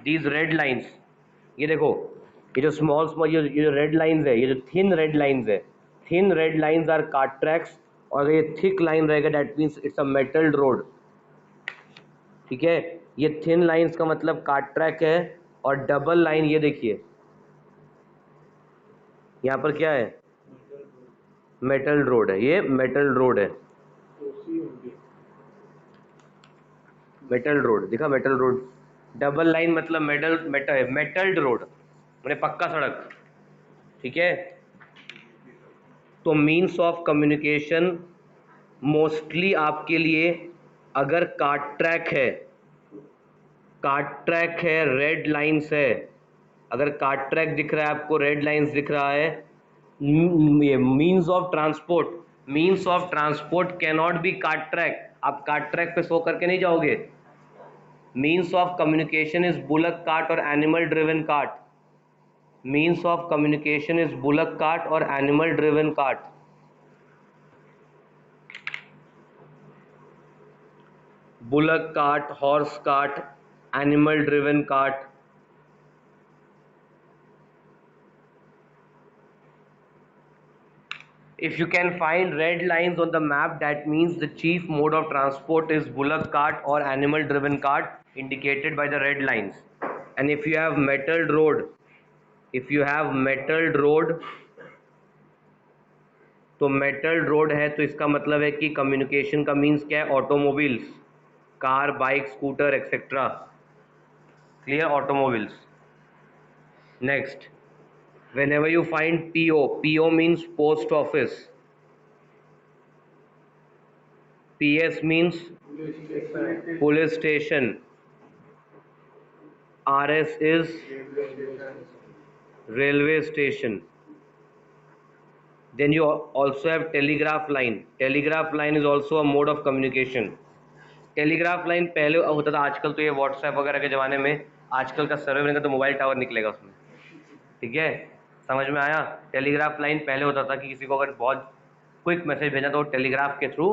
These red lines, ये देखो, ये जो स्मॉल स्मॉल ये जो रेड लाइंस है, ये जो थिन रेड लाइंस है, thin red lines are cart tracks. और ये थिक लाइन रहेगा that means it's a metalled road. ठीक है, ये थिन लाइंस का मतलब कार्ट ट्रैक है. और डबल लाइन ये देखिए, यहाँ पर क्या है? मेटल रोड है. ये मेटल रोड है, OC होंगे. मेटल रोड दिखा, मेटल रोड. डबल लाइन मतलब मेटल्ड रोड मतलब पक्का सड़क. ठीक है. तो मीन्स ऑफ कम्युनिकेशन मोस्टली आपके लिए, अगर कार्ट ट्रैक है, कार्ट ट्रैक है, रेड लाइंस है, अगर कार्ट ट्रैक दिख रहा है आपको, रेड लाइंस दिख रहा है, ये means of transport. Means of transport can not be cart track. आप कार्ट ट्रैक पे शो करके नहीं जाओगे. Means of communication is bullock cart और animal driven cart. Means of communication is bullock cart और animal driven cart. Bullock cart, horse cart, animal driven cart. If you can find red lines on the map, that means the chief mode of transport is bullock cart or animal driven cart indicated by the red lines. And if you have metalled road, if you have metalled road, तो मेटल्ड रोड है तो इसका मतलब है कि कम्युनिकेशन का मीन्स क्या है? Automobiles, car, bike, scooter etcetera. Clear? Automobiles. Next, whenever you find PO means post office, PS means police station, RS is railway station. Then you also have telegraph line. Telegraph line is also a mode of communication. Telegraph line पहले होता था, आजकल तो ये व्हाट्सएप वगैरह के ज़माने में, आजकल का सर्वे बनेगा तो मोबाइल टावर निकलेगा उसमें. ठीक है, समझ में आया? टेलीग्राफ लाइन पहले होता था कि किसी को अगर बहुत क्विक मैसेज भेजना तो टेलीग्राफ के थ्रू,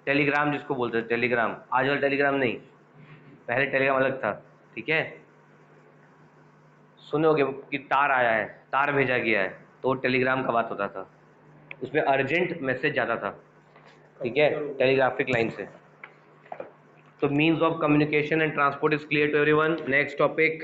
टेलीग्राम जिसको बोलते थे, टेलीग्राम. आज वाला टेलीग्राम नहीं, पहले टेलीग्राम अलग था. ठीक है, सुनोगे कि तार आया है, तार भेजा गया है, तो टेलीग्राम का बात होता था, उसमें अर्जेंट मैसेज जाता था. ठीक है, टेलीग्राफिक लाइन से. तो means of communication and transport is clear to everyone. Next topic.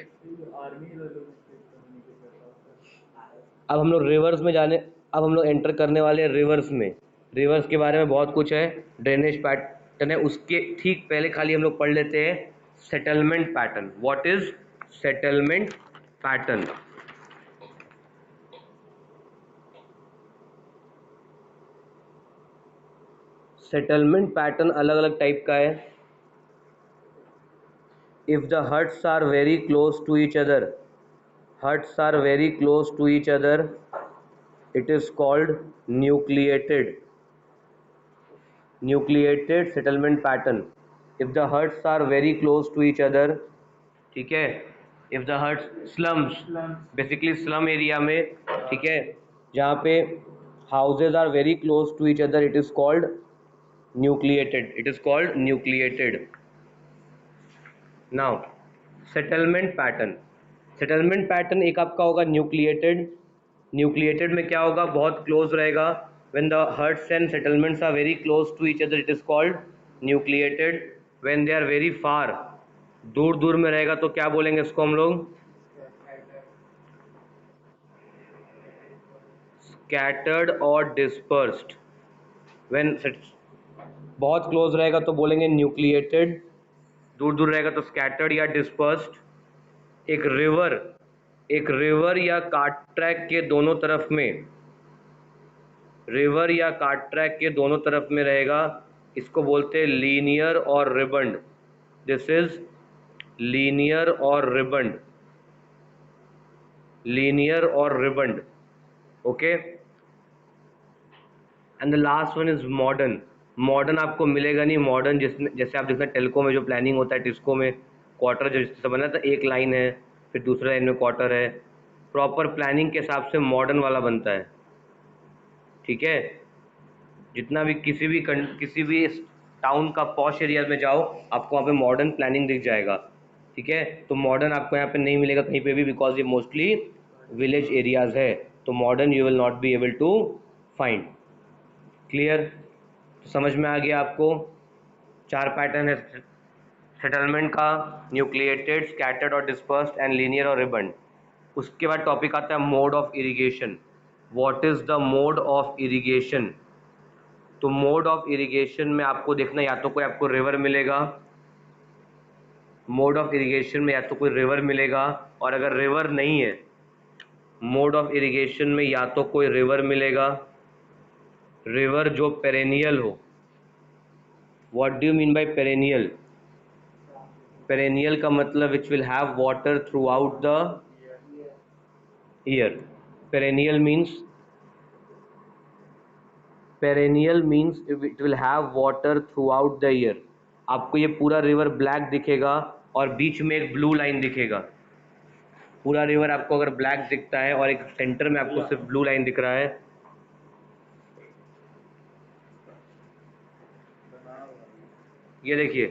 अब हम लोग रिवर्स में जाने, अब हम लोग एंटर करने वाले हैं रिवर्स में। रिवर्स के बारे में बहुत कुछ है, ड्रेनेज पैटर्न है, उसके ठीक पहले खाली हम लोग पढ़ लेते हैं settlement pattern. What is settlement pattern? Settlement pattern अलग अलग टाइप का है। If the huts are very close to each other, huts are very close to each other, it is called nucleated settlement pattern. If the huts are very close to each other, ठीक है, if the huts slums, basically slum area में, ठीक है, जहाँ पे houses are very close to each other, it is called nucleated. Now settlement pattern एक आपका होगा न्यूक्लिएटेड में क्या होगा, बहुत क्लोज रहेगा। When the huts and settlements are very close to each other, it is called nucleated. When they are very far, दूर दूर में रहेगा तो क्या बोलेंगे इसको हम लोग, स्कैटर्ड और डिस्पर्स्ड। व्हेन बहुत क्लोज रहेगा तो बोलेंगे न्यूक्लिएटेड, दूर दूर रहेगा तो स्कैटर्ड या डिस्पर्स्ड। एक रिवर या कार्ट ट्रैक के दोनों तरफ में रहेगा, इसको बोलते हैं लीनियर और रिबन्ड। दिस इज लीनियर और ribboned, okay. And the last one is modern आपको मिलेगा नहीं। मॉडर्न जिसमें जैसे आप देखते हैं टेल्को में जो प्लानिंग होता है, टिस्को में क्वार्टर जो जिससे बना था, एक लाइन है फिर दूसरे लाइन में क्वार्टर है, प्रॉपर प्लानिंग के हिसाब से मॉडर्न वाला बनता है, ठीक है। जितना भी किसी भी टाउन का पॉश एरिया में जाओ, आपको वहाँ पे मॉडर्न प्लानिंग दिख जाएगा, ठीक है। तो मॉडर्न आपको यहाँ पे नहीं मिलेगा कहीं पे भी, बिकॉज ये मोस्टली विलेज एरियाज है, तो modern you will not be able to find. Clear? तो समझ में आ गया आपको? 4 पैटर्न है सेटलमेंट का, न्यूक्लिएटेड, स्कैटर्ड और डिस्पर्स्ड एंड लीनियर और रिबन्ड। उसके बाद टॉपिक आता है mode of irrigation. What is the mode of irrigation? तो मोड ऑफ इरिगेशन में आपको देखना, या तो कोई आपको रिवर मिलेगा, मोड ऑफ इरिगेशन में या तो कोई रिवर मिलेगा, और अगर रिवर नहीं है मोड ऑफ इरिगेशन में, या तो कोई रिवर मिलेगा, रिवर जो पेरेनियल हो। What do you mean by perennial? Perennial का मतलब which will have water throughout the year. Perennial means it will have water throughout the year. आपको ये पूरा रिवर ब्लैक दिखेगा और बीच में एक ब्लू लाइन दिखेगा। पूरा रिवर आपको अगर ब्लैक दिखता है और एक सेंटर में आपको सिर्फ ब्लू लाइन दिख रहा है, ये देखिए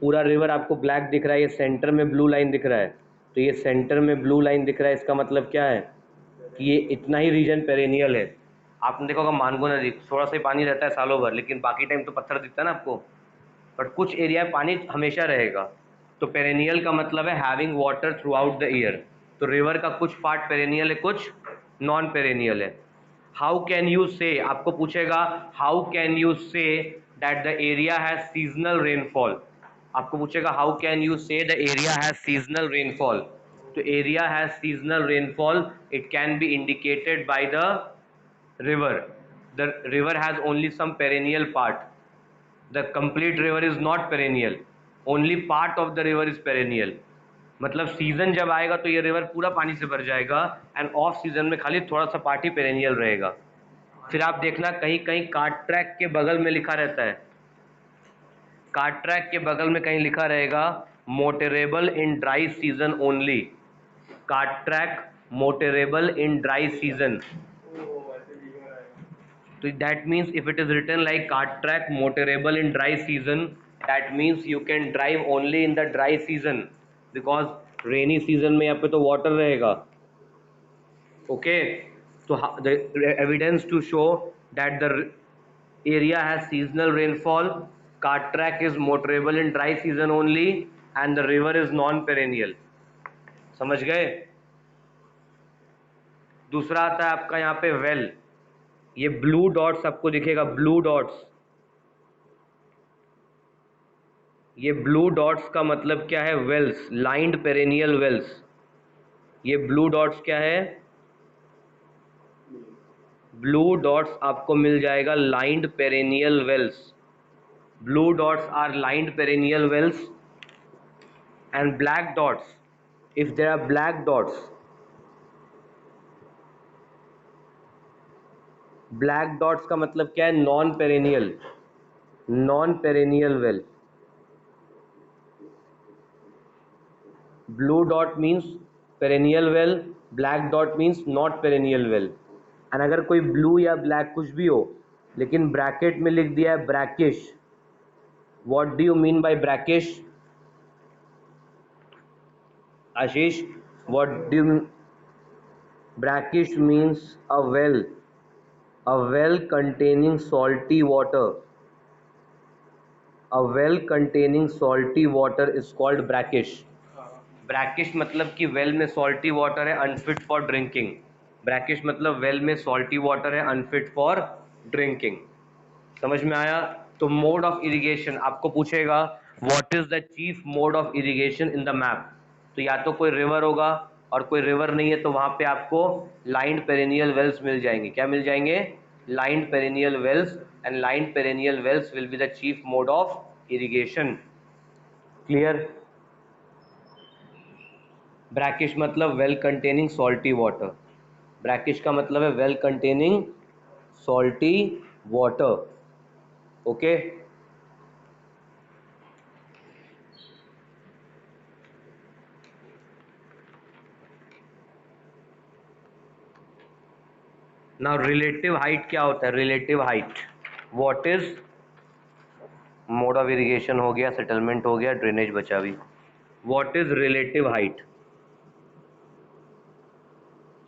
पूरा रिवर आपको ब्लैक दिख रहा है, ये सेंटर में ब्लू लाइन दिख रहा है। तो ये सेंटर में ब्लू लाइन दिख रहा है, इसका मतलब क्या है कि ये इतना ही रीजन पेरेनियल है। आपने देखा होगा मानगो नदी, थोड़ा सा ही पानी रहता है सालों भर, लेकिन बाकी टाइम तो पत्थर दिखता है ना आपको, बट कुछ एरिया में पानी हमेशा रहेगा। तो पेरेनियल का मतलब है having water throughout the year. तो रिवर का कुछ पार्ट पेरेनियल है, कुछ नॉन पेरेनियल है। हाउ कैन यू से, आपको पूछेगा how can you say that the area has seasonal rainfall. आपको पूछेगा how can you say the area has seasonal rainfall. तो area has seasonal rainfall, it can be indicated by the river. The river has only some perennial part. The complete river is not perennial. Only part of the river is perennial. मतलब सीजन जब आएगा तो ये रिवर पूरा पानी से भर जाएगा, एंड ऑफ सीजन में खाली थोड़ा सा पार्ट ही पेरेनियल रहेगा। फिर आप देखना कहीं कहीं कार्ट ट्रैक के बगल में लिखा रहता है, कार्ट ट्रैक के बगल में कहीं लिखा रहेगा motorable in dry season only. Cart track motorable in dry season. So that means if it is written like cart track motorable in dry season, that means you can drive only in the dry season, because rainy season में यहाँ पे तो water रहेगा, okay। So the evidence to show that the area has seasonal rainfall, cart track is motorable in dry season only, and the river is non-perennial। समझ गए? दूसरा आता है आपका यहाँ पे वेल, ये ब्लू डॉट्स आपको दिखेगा, ब्लू डॉट्स, ये ब्लू डॉट्स का मतलब क्या है, वेल्स, लाइंड पेरेनियल वेल्स। ये ब्लू डॉट्स क्या है, ब्लू डॉट्स आपको मिल जाएगा lined perennial wells. Blue dots are lined perennial wells and black dots, if there are black dots, black dots का मतलब क्या है, non perennial, non perennial well. Blue dot means perennial well, black dot means not perennial well. And अगर कोई ब्लू या ब्लैक कुछ भी हो लेकिन ब्रैकेट में लिख दिया है brackish, what do you mean by brackish Ashish, what do you, brackish means a well containing salty water, a well containing salty water is called brackish। Brackish मतलब कि वेल में सॉल्टी वाटर है, अनफिट फॉर ड्रिंकिंग। ब्रैकिश मतलब वेल में सॉल्टी वाटर है, अनफिट फॉर ड्रिंकिंग। समझ में आया? तो मोड ऑफ इरिगेशन आपको पूछेगा what is the chief mode of irrigation in the map, तो या तो कोई रिवर होगा, और कोई रिवर नहीं है तो वहां पे आपको लाइंड पेरेनियल वेल्स मिल जाएंगे। क्या मिल जाएंगे? Lined perennial wells, and lined perennial wells will be the chief mode of irrigation. Clear? Brackish मतलब well containing salty water, brackish का मतलब है well containing salty water. Okay, now relative height क्या होता है? Relative height, what is, mode of irrigation हो गया, सेटलमेंट हो गया, ड्रेनेज बचा भी, what is relative height?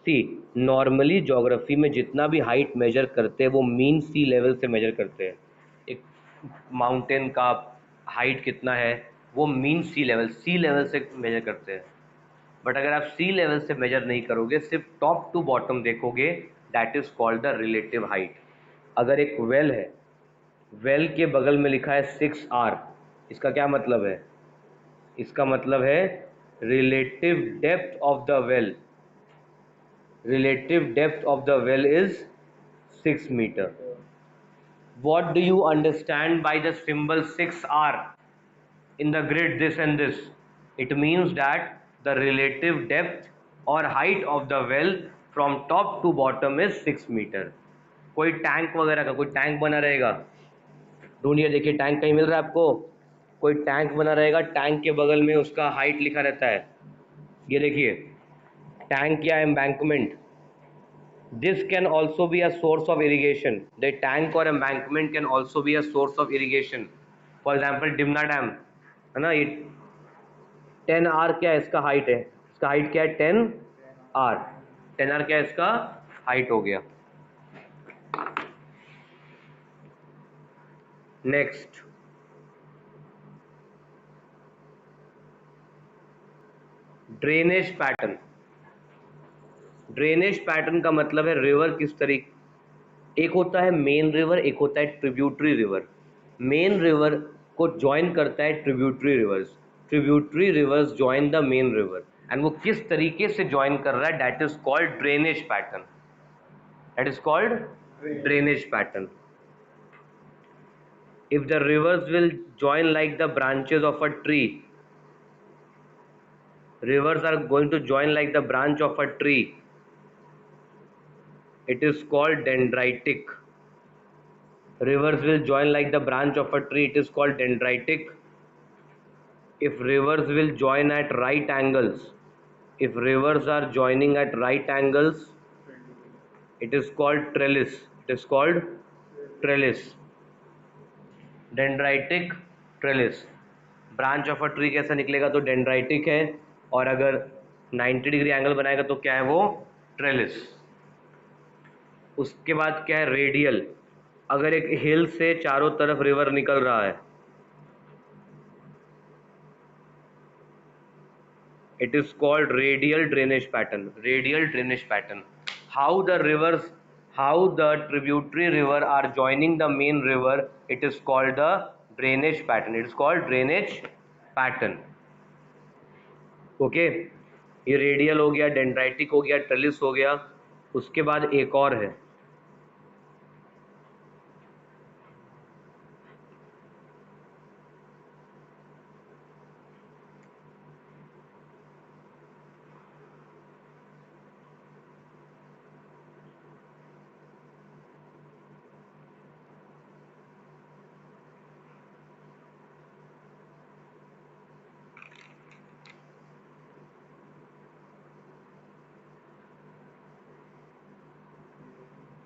See, normally geography में जितना भी हाइट मेजर करते हैं वो मीन सी लेवल से मेजर करते हैं। एक माउंटेन का हाइट कितना है वो मीन सी लेवल से मेजर करते हैं। बट अगर आप सी लेवल से मेजर नहीं करोगे, सिर्फ टॉप टू बॉटम देखोगे, that is called the relative height. अगर एक वेल है, वेल के बगल में लिखा है 6R, इसका क्या मतलब है? इसका मतलब है relative depth of the well, relative depth of the well is 6 meter. What do you understand by the symbol 6R in the grid, this and this? It means that the relative depth or height of the well from top to bottom is 6 meter. कोई टैंक वगैरह का, कोई टैंक बना रहेगा, ढूंढिए, देखिए टैंक कहीं मिल रहा है आपको? कोई टैंक बना रहेगा, टैंक के बगल में उसका हाइट लिखा रहता है, ये देखिए टैंक या embankment. This can also be a source of irrigation. The tank or embankment can also be a source of irrigation. For example, Dimna Dam है ना, ये 10R क्या है इसका हाइट है, इसका हाइट क्या है 10R, 10R क्या है इसका हाइट हो गया। Next, drainage pattern. Drainage pattern का मतलब है रिवर किस तरीके, एक होता है मेन रिवर, एक होता है ट्रिब्यूटरी रिवर। मेन रिवर को ज्वाइन करता है tributary reverse, tributary reverse join the main river, and वो किस तरीके से ज्वाइन कर रहा है, that is called drainage pattern, that is called drainage pattern. If the reverse will join like the branches of a tree, rivers are going to join like the branch of a tree, it is called dendritic। Rivers will join like the branch of a tree, it is called dendritic। If rivers will join at right angles, if rivers are joining at right angles, it is called trellis, it is called trellis, dendritic trellis। Branch of a tree कैसा निकलेगा, तो डेंड्राइटिक है, और अगर 90 डिग्री एंगल बनाएगा तो क्या है वो, ट्रेलिस। उसके बाद क्या है, रेडियल। अगर एक हिल से चारों तरफ रिवर निकल रहा है, it is called radial drainage pattern, radial drainage pattern. how the tributary river are joining the main river, it is called the drainage pattern. It is called drainage pattern. Okay, ये रेडियल हो गया, डेंड्राइटिक हो गया, ट्रेलिस हो गया. उसके बाद एक और है,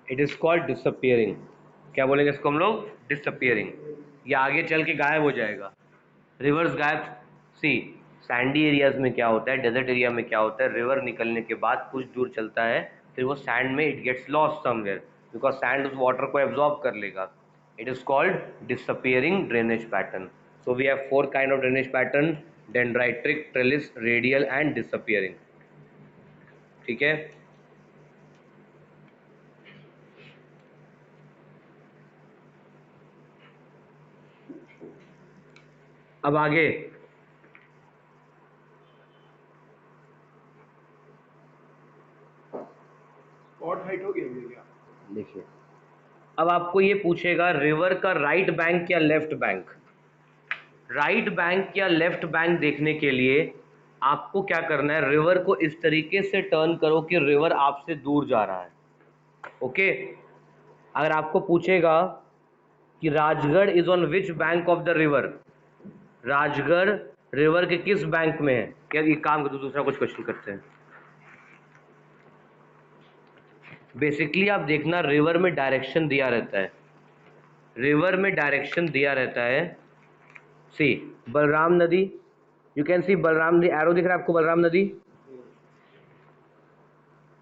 इट इज कॉल्ड डिसअपियरिंग. क्या बोलेंगे इसको हम लोग? डिसअपियरिंग. ये आगे चल के गायब हो जाएगा. रिवर्स गायब. सी, सैंडी एरियाज में क्या होता है, डेजर्ट एरिया में क्या होता है, रिवर निकलने के बाद कुछ दूर चलता है, फिर वो सैंड में it gets lost somewhere, because sand उस वाटर को एब्जॉर्ब कर लेगा. It is called disappearing drainage pattern. So we have 4 kind of drainage pattern: dendritic, trellis, radial and disappearing. ठीक है. अब आगे स्पॉट हाइट हो गया क्या? देखिए, अब आपको ये पूछेगा रिवर का राइट बैंक या लेफ्ट बैंक. राइट बैंक या लेफ्ट बैंक देखने के लिए आपको क्या करना है, रिवर को इस तरीके से टर्न करो कि रिवर आपसे दूर जा रहा है. ओके. अगर आपको पूछेगा कि Rajgarh is on which bank of the river, Rajgarh river के किस बैंक में है, क्या ये काम कर, दूसरा कुछ क्वेश्चन करते हैं. बेसिकली आप देखना, रिवर में डायरेक्शन दिया रहता है, रिवर में डायरेक्शन दिया रहता है. सी, बलराम नदी, यू कैन सी बलराम नदी, एरो दिख रहा है आपको, बलराम नदी.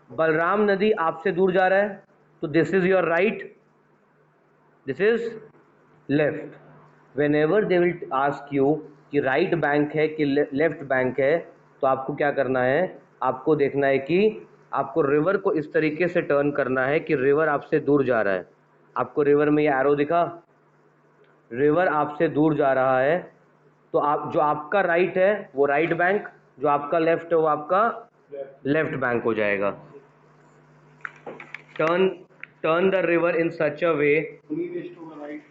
बलराम नदी आपसे दूर जा रहा है, तो this is your right, this is left. Whenever they will ask you कि राइट बैंक है कि लेफ्ट बैंक है, तो आपको क्या करना है, आपको देखना है कि आपको रिवर को इस तरीके से टर्न करना है कि रिवर आपसे दूर जा रहा है. आपको रिवर में ये एरो दिखा, रिवर आपसे दूर जा रहा है, तो आप जो आपका राइट है वो राइट बैंक, जो आपका लेफ्ट है वो आपका लेफ्ट बैंक हो जाएगा. Turn the river in such a way. West होगा राइट.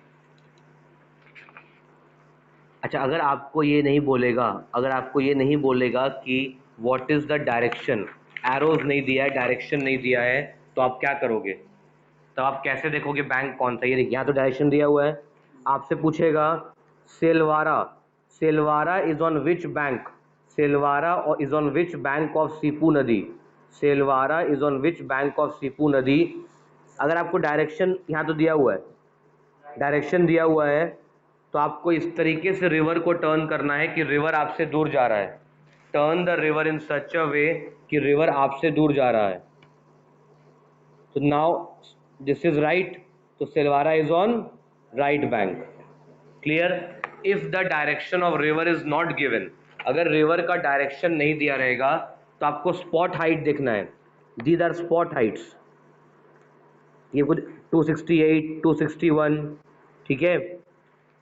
अच्छा, अगर आपको ये नहीं बोलेगा, अगर आपको ये नहीं बोलेगा कि what is the direction, arrows नहीं दिया है, डायरेक्शन नहीं दिया है, तो आप क्या करोगे, तो आप कैसे देखोगे बैंक कौन सा. ये देखिए, यहाँ तो डायरेक्शन दिया हुआ है. आपसे पूछेगा Selwara, Selwara is on which bank, Selwara is on which bank of Sipu नदी, Selwara is on which bank of Sipu नदी. अगर आपको डायरेक्शन यहाँ तो दिया हुआ है, डायरेक्शन दिया हुआ है, तो आपको इस तरीके से रिवर को टर्न करना है कि रिवर आपसे दूर जा रहा है. Turn the river in such a वे कि रिवर आपसे दूर जा रहा है. तो नाउ दिस इज राइट, तो Selwara is on right bank. Clear. If the direction of river is not given, अगर रिवर का डायरेक्शन नहीं दिया रहेगा, तो आपको स्पॉट हाइट देखना है. These are spot heights. ये कुछ 268, 261, ठीक है,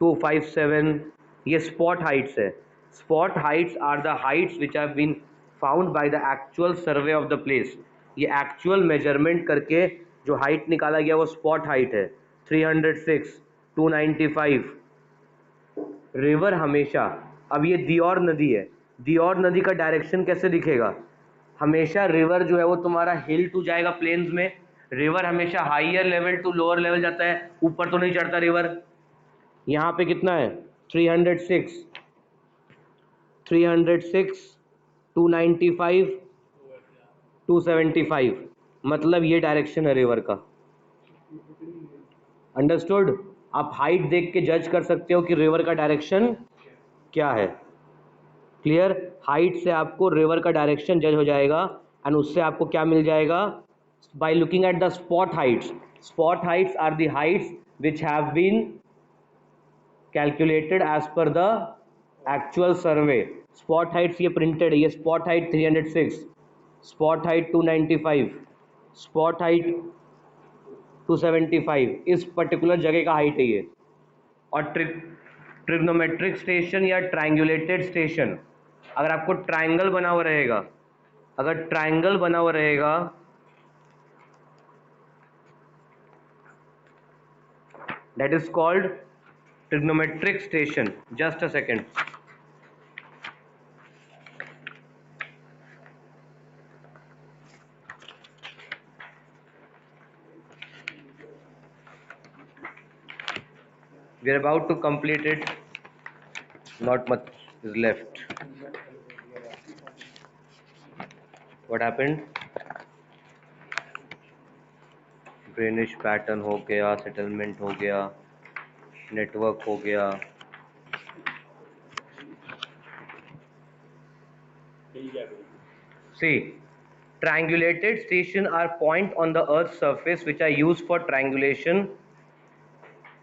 257, ये स्पॉट हाइट्स है. Spot heights are the heights which have been found by the actual survey of the place. ये एक्चुअल मेजरमेंट करके जो हाइट निकाला गया वो स्पॉट हाइट है. 306, 295. रिवर हमेशा, अब ये दियोर नदी है, दियोर नदी का डायरेक्शन कैसे दिखेगा, हमेशा रिवर जो है वो तुम्हारा हिल टू जाएगा प्लेन्स में. रिवर हमेशा higher level to lower level जाता है, ऊपर तो नहीं चढ़ता रिवर. यहाँ पे कितना है, 306, 306, 295, 275, मतलब ये डायरेक्शन है रिवर का. अंडरस्टूड. आप हाइट देख के जज कर सकते हो कि रिवर का डायरेक्शन क्या है. क्लियर. हाइट से आपको रिवर का डायरेक्शन जज हो जाएगा, एंड उससे आपको क्या मिल जाएगा, by looking at the spot heights. Spot heights are the heights which have been calculated as per the actual survey. Spot heights ये प्रिंटेड है, ये spot height 306, spot height 295, spot height 275, इस पर्टिकुलर जगह का हाइट है ये। और ट्रिग्नोमेट्रिक स्टेशन या ट्रायंगुलेटेड स्टेशन, अगर आपको ट्रायंगल बना हुआ रहेगा, अगर ट्रायंगल बना हुआ रहेगा that is called trigonometric station. Just a second. We are about to complete it. Not much is left. What happened? Drainage pattern हो गया, सेटलमेंट हो गया, नेटवर्क हो गया। See, triangulated station are point on the earth's surface which are used for triangulation.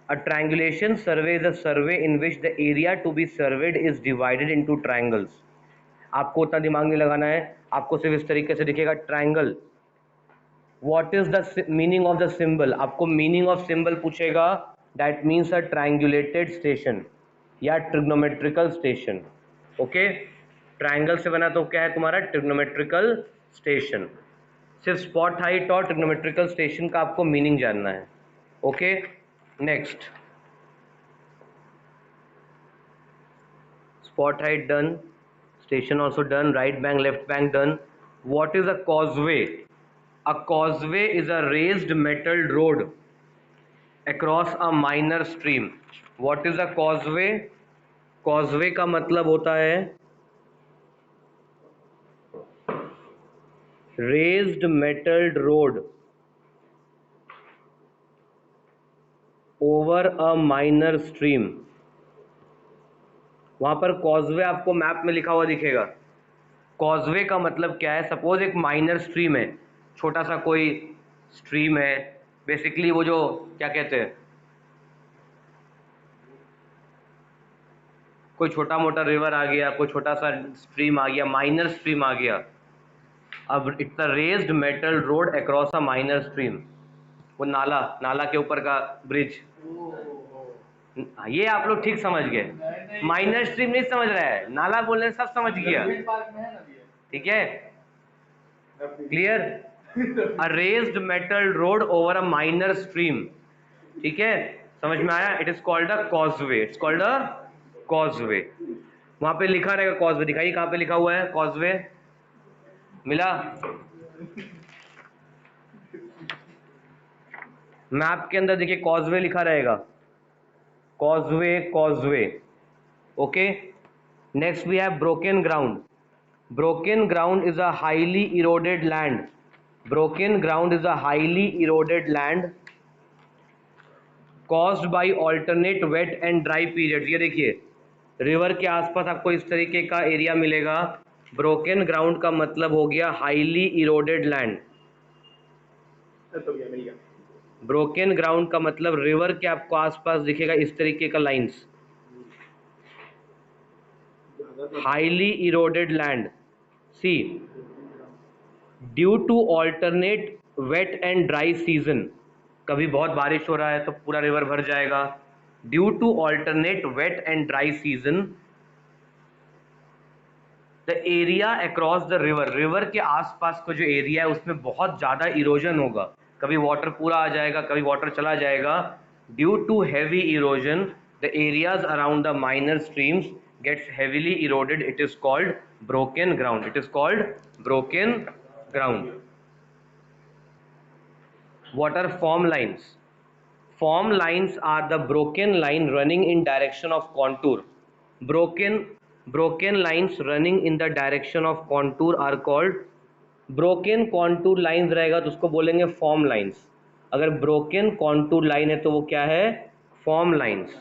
A triangulation survey is a survey in which the area to be surveyed is divided into triangles. आपको उतना दिमाग नहीं लगाना है, आपको सिर्फ इस तरीके से दिखेगा triangle. What is the meaning of the symbol? आपको meaning of symbol पूछेगा, that means a triangulated station या trigonometrical station. ओके, ट्रायंगल से बना तो क्या है तुम्हारा? Trigonometrical station. सिर्फ स्पॉट हाइट और ट्रिग्नोमेट्रिकल स्टेशन का आपको मीनिंग जानना है। Okay, next, spot height done, station also done, right bank left bank done. What is a causeway? A causeway is a raised metal road across a minor stream. What is a causeway? causeway का मतलब होता है raised metal road over a minor stream. वहां पर कॉजवे आपको मैप में लिखा हुआ दिखेगा। कॉजवे का मतलब क्या है? सपोज एक माइनर स्ट्रीम है, छोटा सा कोई स्ट्रीम है, बेसिकली वो जो क्या कहते हैं, कोई छोटा मोटा रिवर आ गया, कोई छोटा सा स्ट्रीम आ गया, माइनर स्ट्रीम आ गया। अब it's a raised metal road across a minor stream. वो नाला, नाला के ऊपर का ब्रिज, ये आप लोग ठीक समझ गए। माइनर स्ट्रीम नहीं समझ रहा है, नाला बोलने सब समझ गया। ठीक है, clear? A raised metal road over a minor stream. ठीक है, समझ में आया? It is called a causeway, it's called a causeway. वहां पे लिखा रहेगा कॉजवे, दिखाइए कहां पे लिखा हुआ है कॉजवे, मिला? मैप के अंदर देखिए कॉजवे लिखा रहेगा, causeway, causeway. Okay, next we have broken ground. Broken ground is a highly eroded land. Broken ground is a highly eroded land caused by alternate wet and dry period. ये देखिए, रिवर के आसपास आपको इस तरीके का एरिया मिलेगा। ब्रोकन ग्राउंड का मतलब हो गया highly eroded land. Broken ground का मतलब रिवर के आपको आसपास दिखेगा इस तरीके का lines, highly eroded land. See, due to alternate wet and dry season, कभी बहुत बारिश हो रहा है तो पूरा रिवर भर जाएगा। Due to alternate wet and dry season the area across the river, river के आसपास का जो एरिया है उसमें बहुत ज़्यादा इरोजन होगा, कभी वाटर पूरा आ जाएगा, कभी वाटर चला जाएगा। Due to heavy erosion the areas around the minor streams gets heavily eroded, it is called broken ground, it is called broken ground. What are form lines? Form lines are the broken line running in direction of contour. Broken lines running in the direction of contour are called, broken contour lines रहेगा तो उसको बोलेंगे form lines। अगर broken contour line है तो वो क्या है? form lines।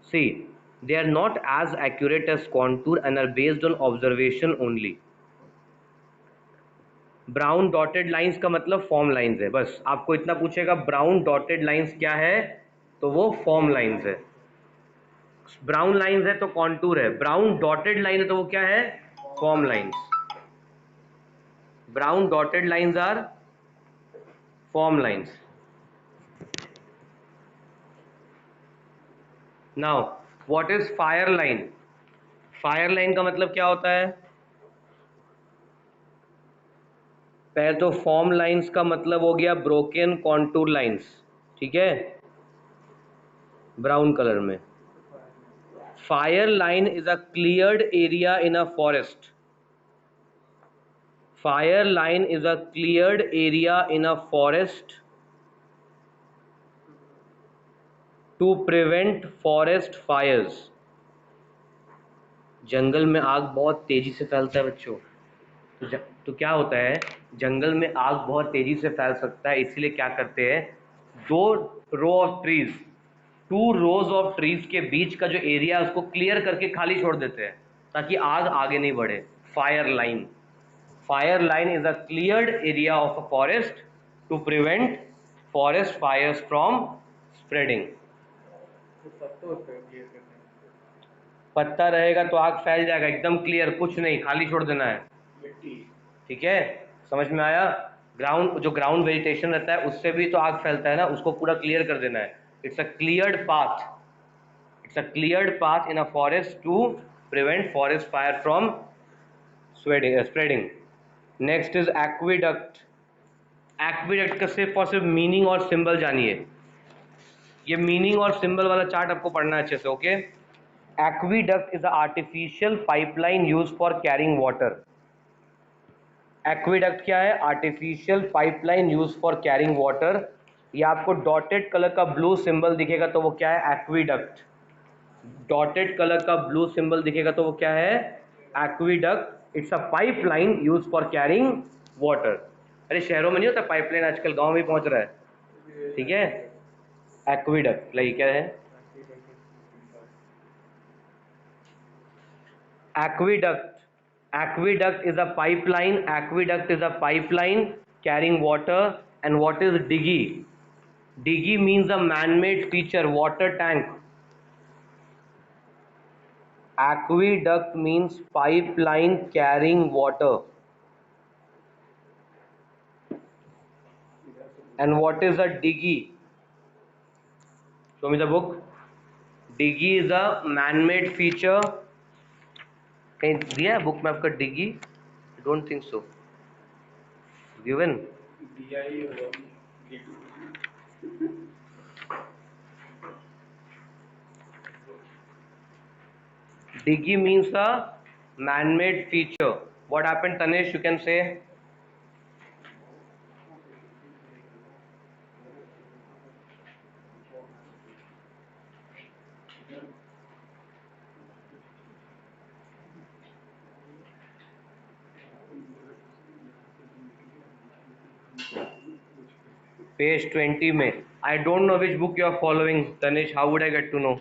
See, they are not as accurate as contour and are based on observation only. Brown dotted lines का मतलब फॉर्म लाइंस है। बस आपको इतना पूछेगा ब्राउन डॉटेड लाइंस क्या है, तो वो फॉर्म लाइंस है। ब्राउन लाइंस है तो कॉन्टूर है, ब्राउन डॉटेड लाइन है तो वो क्या है? Form lines. Brown dotted lines are form lines. Now what is fire line? Fire line का मतलब क्या होता है? पहले तो फॉर्म लाइंस का मतलब हो गया ब्रोकन कॉन्टूर लाइंस, ठीक है, ब्राउन कलर में. Fire line is a cleared area in a forest. Fire line is a cleared area in a forest to prevent forest fires. जंगल में आग बहुत तेजी से फैलता है बच्चों. तो क्या होता है, जंगल में आग बहुत तेजी से फैल सकता है, इसीलिए क्या करते हैं, टू रोज ऑफ ट्रीज के बीच का जो एरिया है उसको क्लियर करके खाली छोड़ देते हैं ताकि आग आगे नहीं बढ़े. Fire line is a cleared area of a forest to prevent forest fires from spreading. पत्ता रहेगा तो आग फैल जाएगा, एकदम क्लियर, कुछ नहीं, खाली छोड़ देना है. ठीक है, समझ में आया? जो ग्राउंड वेजिटेशन रहता है उससे भी तो आग फैलता है ना, उसको पूरा क्लियर कर देना है. It's a cleared path in a forest to prevent forest fire from spreading. Next is aqueduct. Aqueduct का सिर्फ और सिर्फ मीनिंग और सिंबल जानिए. ये मीनिंग और सिंबल वाला चार्ट आपको पढ़ना है अच्छे से. Okay, aqueduct is a artificial pipeline use for carrying water. Aqueduct क्या है? Artificial pipeline use for carrying water. ये आपको डॉटेड कलर का ब्लू सिंबल दिखेगा तो वो क्या है? एक्विडक्ट. डॉटेड कलर का ब्लू सिंबल दिखेगा तो वो क्या है? Aqueduct. It's a pipeline use for carrying water. अरे शहरों में नहीं होता पाइपलाइन, आजकल गांव में पहुंच रहा है. ठीक है, एक्विडक्ट लाइक क्या है? Aqueduct is a pipeline carrying water. And what is diggy? Diggy means a man-made feature, water tank. Aqueduct means pipeline carrying water. And what is a diggy? Show me the book. Diggy is a man-made feature. कहीं दिया है बुक में आपका Diggy? Don't think so given. Diggy means a man-made feature. What happened, Tanesh? You can say. Page 20 में. I don't know which book you are following, Tanesh. How would I get to know?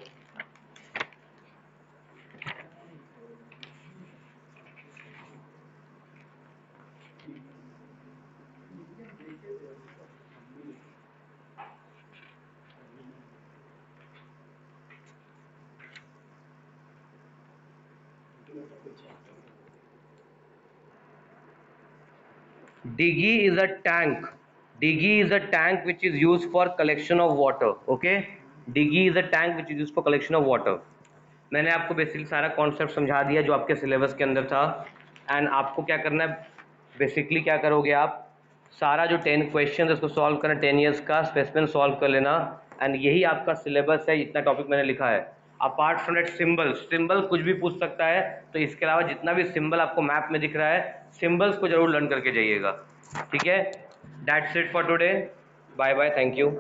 Diggy is a tank. Diggy is a tank which is used for collection of water. Okay, diggy is a tank which is used for collection of water. मैंने आपको बेसिकली सारा कॉन्सेप्ट समझा दिया जो आपके सिलेबस के अंदर था. एंड आपको क्या करना है, बेसिकली क्या करोगे आप, सारा जो 10 क्वेश्चन है उसको सॉल्व करना, 10 ईयर्स का स्पेसिमेन सॉल्व कर लेना. एंड यही आपका सिलेबस है, जितना टॉपिक मैंने लिखा है. अपार्ट फ्रॉम दैट सिंबल कुछ भी पूछ सकता है, तो इसके अलावा जितना भी सिंबल आपको मैप में दिख रहा है, सिंबल्स को जरूर लर्न करके जाइएगा. ठीक है, that's it for today. Bye bye, thank you.